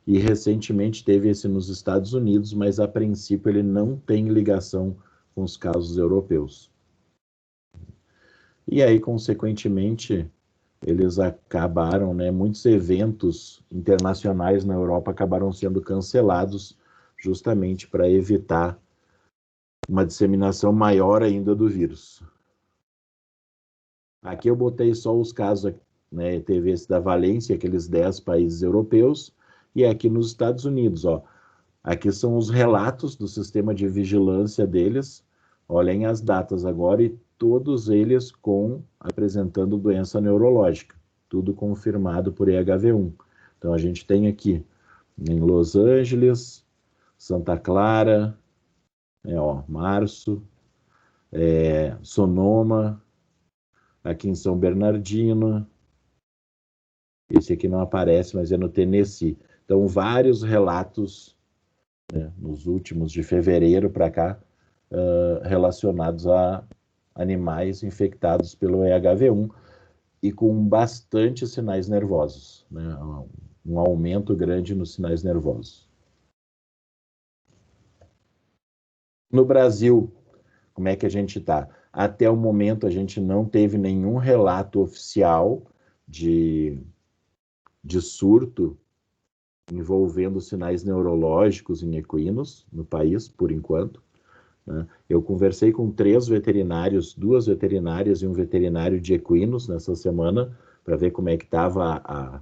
E recentemente teve esse nos Estados Unidos, mas a princípio ele não tem ligação com os casos europeus. E aí, consequentemente, eles acabaram, né, muitos eventos internacionais na Europa acabaram sendo cancelados justamente para evitar uma disseminação maior ainda do vírus. Aqui eu botei só os casos, né, teve esse da Valência, aqueles 10 países europeus, e aqui nos Estados Unidos, ó. Aqui são os relatos do sistema de vigilância deles. Olhem as datas agora e todos eles apresentando doença neurológica, tudo confirmado por EHV1. Então a gente tem aqui em Los Angeles, Santa Clara, março, Sonoma, aqui em São Bernardino, esse aqui não aparece, mas é no Tennessee. Então vários relatos, né, nos últimos de fevereiro para cá, relacionados a animais infectados pelo EHV1 e com bastante sinais nervosos, né? Um aumento grande nos sinais nervosos. No Brasil, como é que a gente está? Até o momento, a gente não teve nenhum relato oficial de surto envolvendo sinais neurológicos em equinos no país, por enquanto, né? Eu conversei com 3 veterinários, 2 veterinárias e um veterinário de equinos nessa semana, para ver como é que estava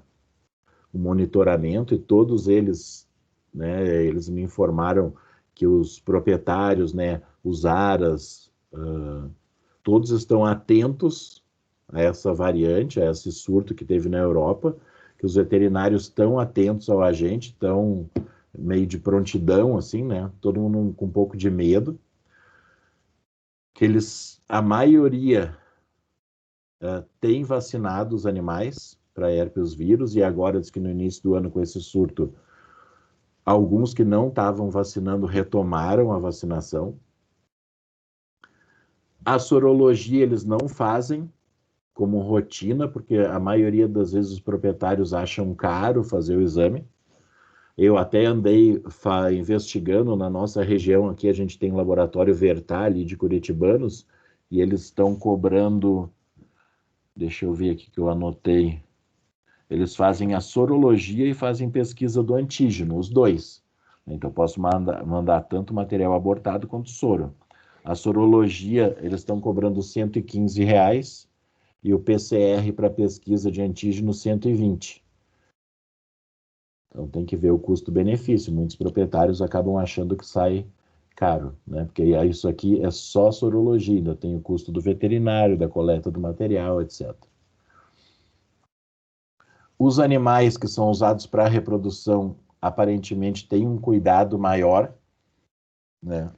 o monitoramento, e todos eles, né, eles me informaram que os proprietários, né, os aras, todos estão atentos a essa variante, a esse surto que teve na Europa, que os veterinários estão atentos ao agente, estão meio de prontidão, assim, né? Todo mundo com um pouco de medo. Que a maioria tem vacinado os animais para herpes vírus, e agora diz que no início do ano, com esse surto, alguns que não estavam vacinando retomaram a vacinação. A sorologia eles não fazem como rotina, porque a maioria das vezes os proprietários acham caro fazer o exame. Eu até andei investigando na nossa região aqui, a gente tem laboratório Vertar ali de curitibanos, e eles estão cobrando, deixa eu ver aqui que eu anotei, eles fazem a sorologia e fazem pesquisa do antígeno, os dois. Então, posso mandar tanto material abortado quanto soro. A sorologia, eles estão cobrando R$ 115 e o PCR para pesquisa de antígeno, 120. Então, tem que ver o custo-benefício. Muitos proprietários acabam achando que sai caro, né? Porque isso aqui é só sorologia, ainda tem o custo do veterinário, da coleta do material, etc. Os animais que são usados para reprodução aparentemente têm um cuidado maior, né?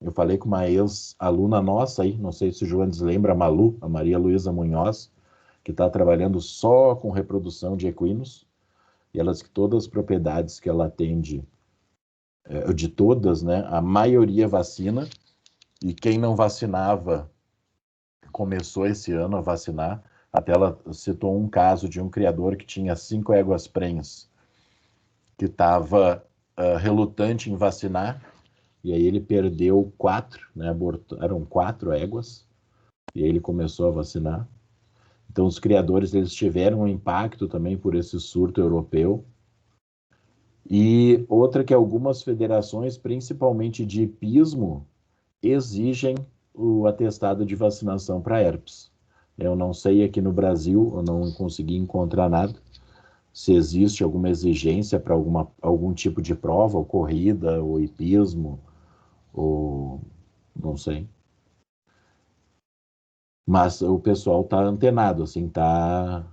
Eu falei com uma ex-aluna nossa aí, não sei se o Joanes lembra, a Malu, a Maria Luísa Munhoz, que está trabalhando só com reprodução de equinos, e ela diz que todas as propriedades que ela atende, de todas, né, a maioria vacina, e quem não vacinava começou esse ano a vacinar. Até ela citou um caso de um criador que tinha 5 éguas prenhes, que estava relutante em vacinar, e aí ele perdeu 4, né, eram 4 éguas, e aí ele começou a vacinar. Então os criadores eles tiveram um impacto também por esse surto europeu. E outra que algumas federações, principalmente de hipismo, exigem o atestado de vacinação para herpes. Eu não sei aqui no Brasil, eu não consegui encontrar nada, se existe alguma exigência para algum tipo de prova, ou corrida, ou hipismo, ou não sei. Mas o pessoal está antenado, assim, tá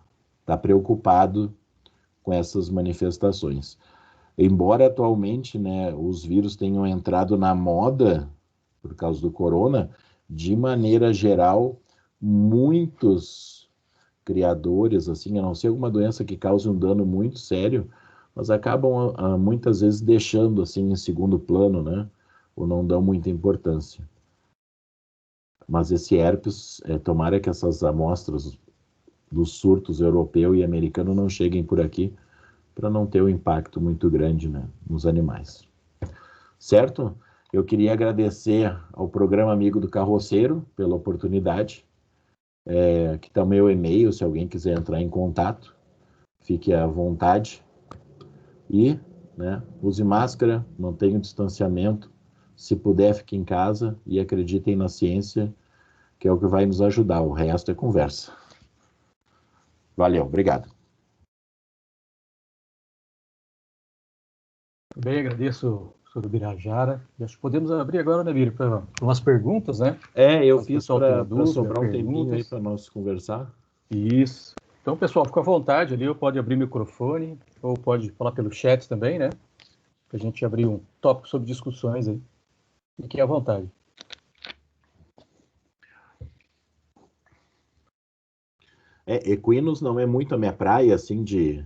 preocupado com essas manifestações. Embora atualmente, né, os vírus tenham entrado na moda por causa do corona, de maneira geral, muitos criadores, assim, a não ser alguma doença que cause um dano muito sério, mas acabam muitas vezes deixando assim em segundo plano, né? Ou não dão muita importância. Mas esse herpes, tomara que essas amostras dos surtos europeu e americano não cheguem por aqui, para não ter um impacto muito grande, né, nos animais. Certo? Eu queria agradecer ao programa Amigo do Carroceiro pela oportunidade. Aqui está o meu e-mail, se alguém quiser entrar em contato, fique à vontade. E, né, use máscara, mantenha o distanciamento. Se puder, fique em casa e acreditem na ciência, que é o que vai nos ajudar. O resto é conversa. Valeu, obrigado. Bem, agradeço, professor Birajara. E acho que podemos abrir agora, né, Bira, para umas perguntas, né? Eu Caso o fiz pessoal tenha para dúvida, sobrar um tempinho aí perguntas. para nós conversar. Isso. Então, pessoal, fica à vontade ali, pode abrir o microfone, ou pode falar pelo chat também, né? Para a gente abrir um tópico sobre discussões aí. Fiquem à vontade. Equinos não é muito a minha praia, assim, de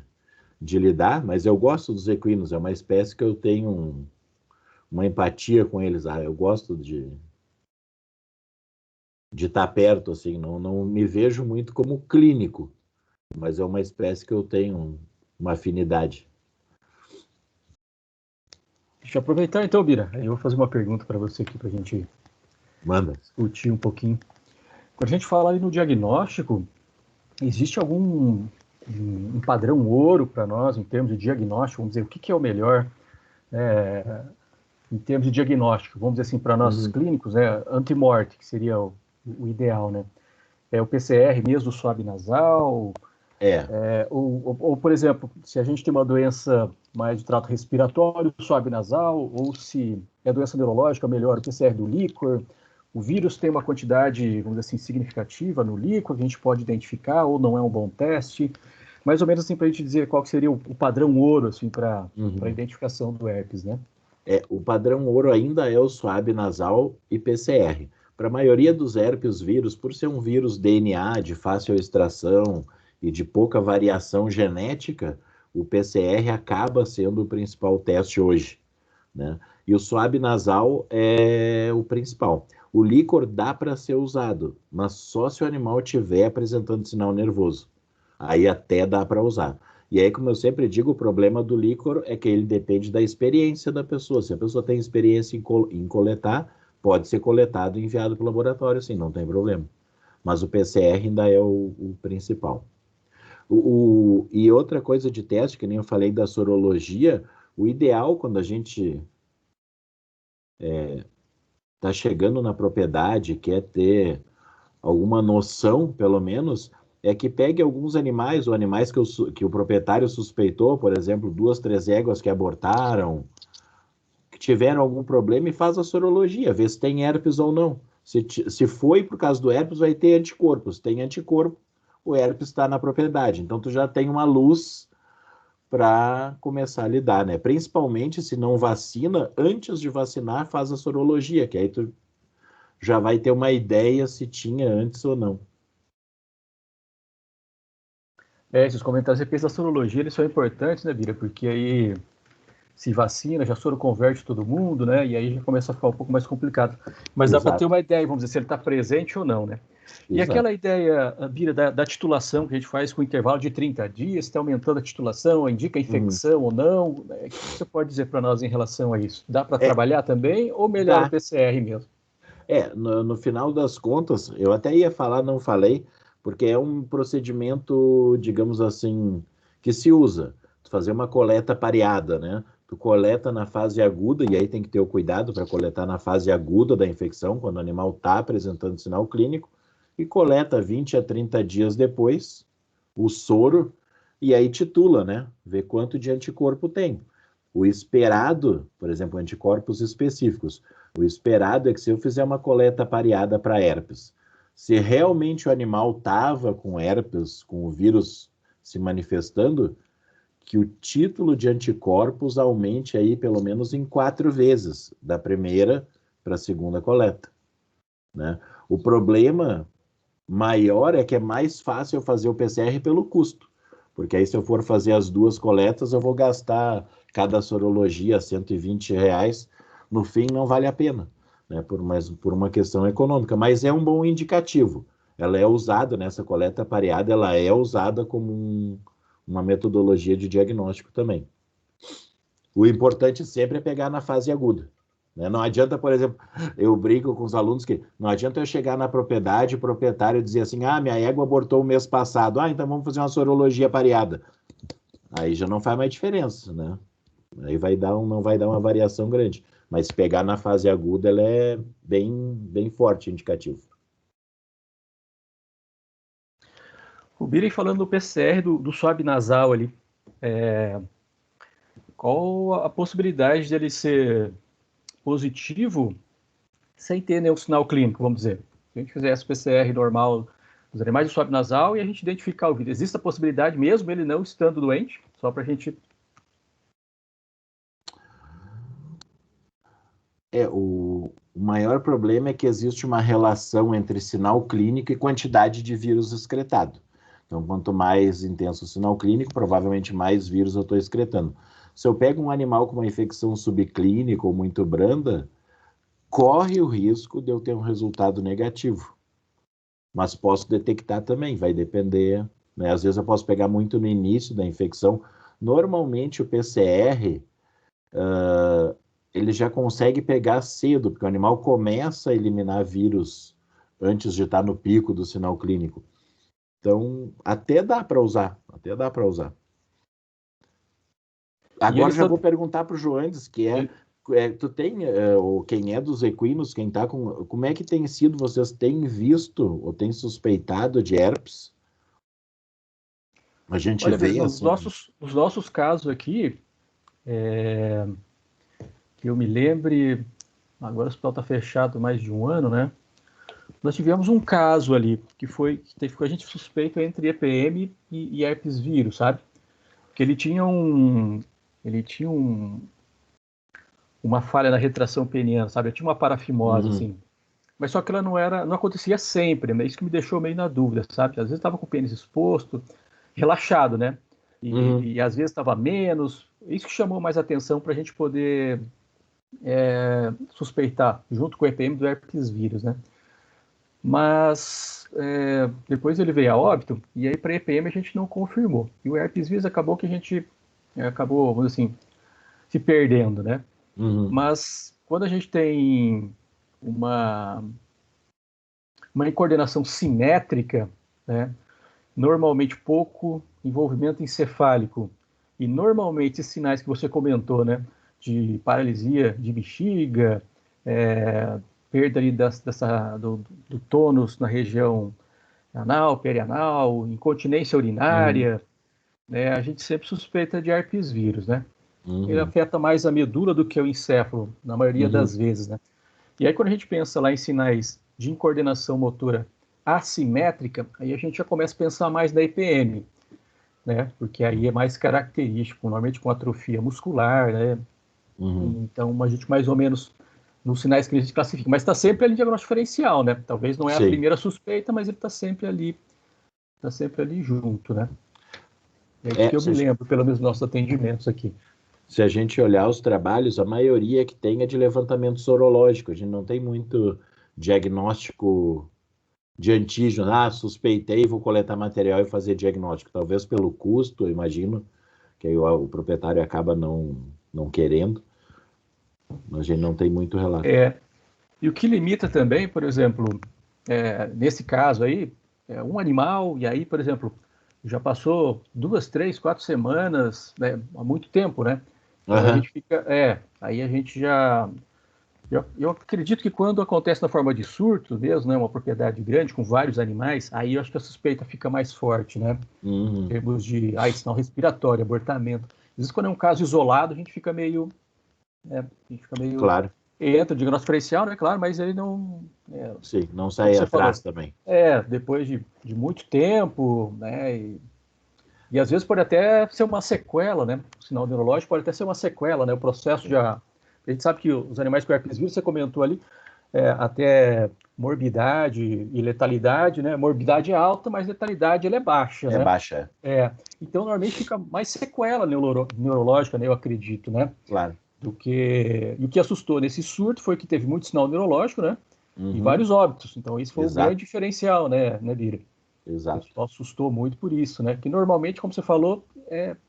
lidar, mas eu gosto dos equinos, é uma espécie que eu tenho uma empatia com eles. Eu gosto de estar perto, assim, não me vejo muito como clínico, mas é uma espécie que eu tenho uma afinidade. Deixa eu aproveitar então, Bira. Eu vou fazer uma pergunta para você aqui para a gente discutir um pouquinho. Quando a gente fala aí no diagnóstico, existe algum um padrão ouro para nós em termos de diagnóstico? Vamos dizer, o que é o melhor em termos de diagnóstico? Vamos dizer assim, para nós clínicos, né? Antimorte, que seria o ideal, né? É o PCR mesmo, suave nasal? Ou, por exemplo, se a gente tem uma doença mais de trato respiratório, suave nasal, ou se é doença neurológica, melhor o PCR do líquor. O vírus tem uma quantidade, vamos dizer assim, significativa no líquor, que a gente pode identificar, ou não é um bom teste. mais ou menos assim para a gente dizer qual que seria o padrão ouro assim, para Uhum. a identificação do herpes, né? O padrão ouro ainda é o suave nasal e PCR. Para a maioria dos herpes vírus, por ser um vírus DNA de fácil extração e de pouca variação genética, o PCR acaba sendo o principal teste hoje, né? E o suave nasal é o principal. O líquor dá para ser usado, mas só se o animal estiver apresentando sinal nervoso. Aí até dá para usar. E aí, como eu sempre digo, o problema do líquor é que ele depende da experiência da pessoa. Se a pessoa tem experiência em coletar, pode ser coletado e enviado para o laboratório, sim, não tem problema. Mas o PCR ainda é o principal. E outra coisa de teste, que nem eu falei da sorologia, o ideal quando a gente está chegando na propriedade, quer ter alguma noção, pelo menos, é que pegue alguns animais, ou animais que o proprietário suspeitou, por exemplo, 2, 3 éguas que abortaram, que tiveram algum problema, e faz a sorologia, vê se tem herpes ou não. Se foi por causa do herpes, vai ter anticorpos. Tem anticorpo, o herpes está na propriedade. Então, tu já tem uma luz para começar a lidar, né? Principalmente se não vacina, antes de vacinar, faz a sorologia, que aí tu já vai ter uma ideia se tinha antes ou não. Esses comentários depois da sorologia, eles são importantes, né, Bira? Porque aí se vacina, já soro converte todo mundo, né? E aí já começa a ficar um pouco mais complicado. Mas dá para ter Exato, uma ideia, vamos dizer, se ele está presente ou não, né? E aquela exato. ideia, Bira, da titulação que a gente faz com intervalo de 30 dias, está aumentando a titulação, indica Uhum. infecção ou não? Né? O que você pode dizer para nós em relação a isso? Dá para É, trabalhar também ou melhor o dá. PCR mesmo? No final das contas, eu até ia falar, não falei, porque é um procedimento, digamos assim, que se usa. Tu fazer uma coleta pareada, né? Tu coleta na fase aguda, e aí tem que ter o cuidado para coletar na fase aguda da infecção, quando o animal está apresentando sinal clínico, e coleta 20 a 30 dias depois o soro, e aí titula, né? Vê quanto de anticorpo tem. O esperado, por exemplo, anticorpos específicos. O esperado é que se eu fizer uma coleta pareada para herpes, se realmente o animal estava com herpes, com o vírus se manifestando, que o título de anticorpos aumente aí pelo menos em 4 vezes, da primeira para a segunda coleta, né? O problema maior é que é mais fácil eu fazer o PCR pelo custo, porque aí se eu for fazer as duas coletas, eu vou gastar cada sorologia R$ 120, no fim não vale a pena, né? Por uma questão econômica, mas é um bom indicativo. Ela é usada nessa coleta pareada, ela é usada como uma metodologia de diagnóstico também. O importante sempre é pegar na fase aguda, né? Não adianta, por exemplo, eu brinco com os alunos que não adianta eu chegar na propriedade, o proprietário dizer assim, minha égua abortou o mês passado, então vamos fazer uma sorologia pareada. Aí já não faz mais diferença, né? Aí não vai dar uma variação grande. Mas se pegar na fase aguda, ela é bem forte, indicativo. O Bira falando do PCR, do swab nasal ali, qual a possibilidade dele ser positivo sem ter nenhum sinal clínico, vamos dizer? Se a gente fizesse PCR normal dos animais de swab nasal e a gente identificar o vírus, existe a possibilidade mesmo ele não estando doente? Só para a gente... O maior problema é que existe uma relação entre sinal clínico e quantidade de vírus excretado. Então, quanto mais intenso o sinal clínico, provavelmente mais vírus eu estou excretando. Se eu pego um animal com uma infecção subclínica ou muito branda, corre o risco de eu ter um resultado negativo. Mas posso detectar também, vai depender, né? Às vezes eu posso pegar muito no início da infecção. Normalmente o PCR, ele já consegue pegar cedo, porque o animal começa a eliminar vírus antes de estar no pico do sinal clínico. Então, até dá para usar, até dá para usar. E Agora eles já estão... vou perguntar para o Joandes, tu tem, ou quem é dos equinos, quem tá com, como é que tem sido, vocês têm visto ou têm suspeitado de herpes? A gente Olha, vê nos assim, nossos casos aqui, que eu me lembre, agora o hospital está fechado mais de um ano, né? nós tivemos um caso ali, que teve com a gente suspeito entre EPM e herpes vírus, sabe? Que ele tinha uma falha na retração peniana, sabe? Ele tinha uma parafimose, assim. Mas só que ela não acontecia sempre, né? Isso que me deixou meio na dúvida, sabe? Às vezes estava com o pênis exposto, relaxado, né? E às vezes estava menos. Isso que chamou mais atenção para a gente poder suspeitar, junto com o EPM, do herpes vírus, né? Mas depois ele veio a óbito, e aí para EPM a gente não confirmou. E o herpes vírus acabou que a gente acabou, vamos dizer assim, se perdendo, né? Mas quando a gente tem uma coordenação simétrica, né? Normalmente pouco envolvimento encefálico, e normalmente esses sinais que você comentou, né? De paralisia de bexiga, perda ali do tônus na região anal, perianal, incontinência urinária, né? A gente sempre suspeita de herpes vírus, né? Ele afeta mais a medula do que o encéfalo, na maioria das vezes, né? E aí quando a gente pensa lá em sinais de incoordenação motora assimétrica, aí a gente já começa a pensar mais na EPM, né? Porque aí é mais característico, normalmente com atrofia muscular, né? Então a gente mais ou menos nos sinais que a gente classifica, mas está sempre ali em diagnóstico diferencial, né? Talvez não é a primeira suspeita, mas ele está sempre ali junto, né? É isso que eu me lembro, pelo menos nos nossos atendimentos aqui. Se a gente olhar os trabalhos, a maioria que tem é de levantamento sorológico. A gente não tem muito diagnóstico de antígeno. Suspeitei, vou coletar material e fazer diagnóstico. Talvez pelo custo, eu imagino, que aí o proprietário acaba não querendo. Mas a gente não tem muito relato. E o que limita também, por exemplo, nesse caso aí, um animal, e aí, por exemplo, já passou 2, 3, 4 semanas, né, há muito tempo, né? Então a gente fica, aí a gente já, eu acredito que quando acontece na forma de surto mesmo, né, uma propriedade grande com vários animais, aí eu acho que a suspeita fica mais forte, né? Em termos de sinal respiratório, abortamento. Às vezes quando é um caso isolado, a gente fica meio, Claro. entra o diagnóstico diferencial, né? Claro, mas ele não. Sim, não sai atrás também. Depois de muito tempo, né? E às vezes pode até ser uma sequela, né? O sinal neurológico pode até ser uma sequela, né? O processo já. A gente sabe que os animais com herpes vírus, você comentou ali, até morbidade e letalidade, né? Morbidade é alta, mas letalidade ela é baixa, né? Baixa. Então, normalmente fica mais sequela neurológica, né? Eu acredito, né? Claro. E o que assustou nesse surto foi que teve muito sinal neurológico, né? E vários óbitos. Então, isso foi um grande diferencial, né, Bira? Exato. O pessoal assustou muito por isso, né? Que normalmente, como você falou,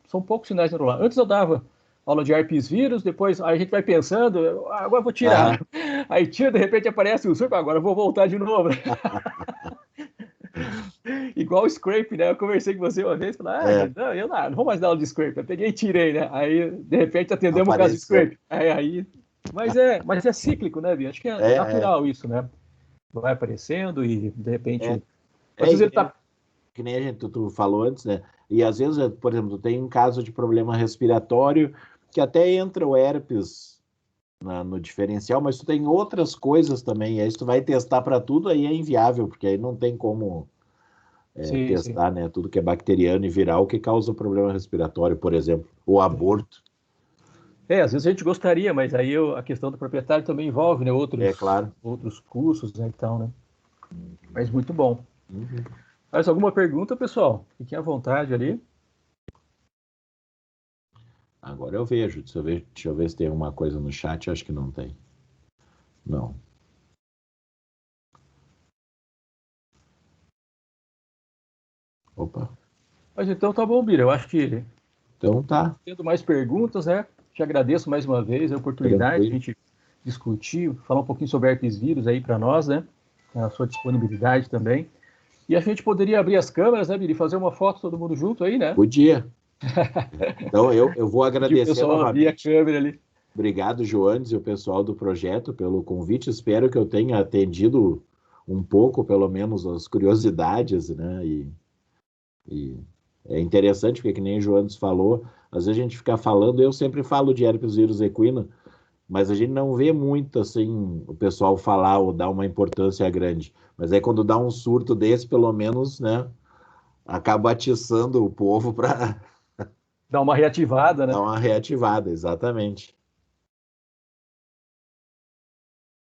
são poucos sinais neurológicos. Antes eu dava aula de herpes vírus, depois aí a gente vai pensando, agora eu vou tirar. Aí tira, de repente aparece o surto, agora eu vou voltar de novo. Igual o scrape, né? Eu conversei com você uma vez, falei, não vou mais dar aula de scrape. Eu peguei e tirei, né? Aí, de repente, atendemos o caso de scrape. Mas é cíclico, né, Bia? Acho que é natural isso, né? Vai aparecendo e, de repente... Às vezes ele tá... Que nem tu falou antes, né? E às vezes, por exemplo, tem um caso de problema respiratório que até entra o herpes no diferencial, mas tu tem outras coisas também. E aí se tu vai testar para tudo, aí é inviável, porque aí não tem como testar, né? Tudo que é bacteriano e viral que causa problema respiratório, por exemplo, o aborto. Às vezes a gente gostaria, mas aí a questão do proprietário também envolve, né? Outros cursos, né? Então, né? Mas muito bom. Mais alguma pergunta, pessoal? Fiquem à vontade ali. Agora eu vejo. Deixa eu ver se tem alguma coisa no chat. Acho que não tem. Não. Opa. Mas então tá bom, Bira. Eu acho que... Então tá. Tendo mais perguntas, né? Te agradeço mais uma vez a oportunidade de a gente discutir, falar um pouquinho sobre herpes vírus aí para nós, né? A sua disponibilidade também. E a gente poderia abrir as câmeras, né, Biri? Fazer uma foto todo mundo junto aí, né? Podia. Então eu vou agradecer o pessoal abrir a câmera ali. Obrigado, Joanes, e o pessoal do projeto pelo convite. Espero que eu tenha atendido um pouco, pelo menos, as curiosidades, né? E é interessante, porque que nem o Joanes falou, às vezes a gente fica falando, eu sempre falo de herpes vírus equino, mas a gente não vê muito assim o pessoal falar ou dar uma importância grande. Mas aí quando dá um surto desse, pelo menos, né, acaba atiçando o povo para Dá uma reativada, né? dar uma reativada, exatamente.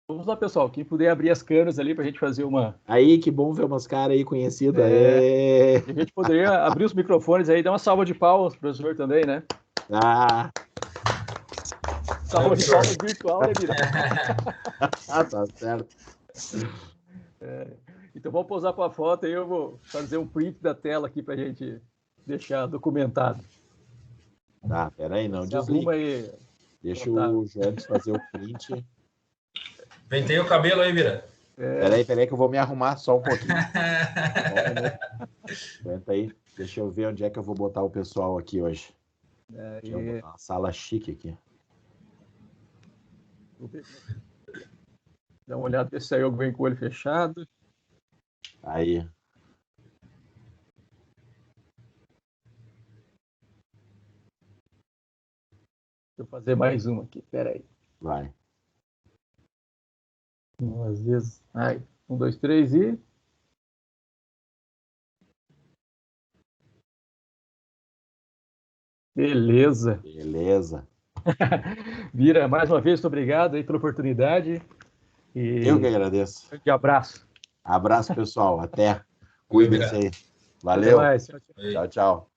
Vamos lá, pessoal. Quem puder abrir as câmeras ali para a gente fazer uma. Aí, que bom ver umas caras aí conhecidas. É, a gente poderia abrir os microfones aí, dar uma salva de palmas, professor, também, né? Ah, Salva de palmas virtual, né, Bira? tá certo. Então vamos pousar para a foto aí, eu vou fazer um print da tela aqui para a gente deixar documentado. Tá, peraí, não Se arruma desliga. aí. Deixa Otávio. o Jones fazer o print. Pentei o cabelo aí, Bira. Peraí que eu vou me arrumar só um pouquinho. Aguenta aí. Deixa eu ver onde é que eu vou botar o pessoal aqui hoje. Deixa eu botar uma sala chique aqui. Dá uma olhada, ver se saiu alguém com o olho fechado. Aí. Deixa eu fazer mais uma aqui, peraí. Vai. Às vezes. Aí, 1, 2, 3 e. Beleza. Beleza. Bira, mais uma vez, muito obrigado aí pela oportunidade. E Eu que agradeço. um abraço. Abraço, pessoal. Até. Cuidem-se aí. Até Valeu. mais. Tchau, tchau.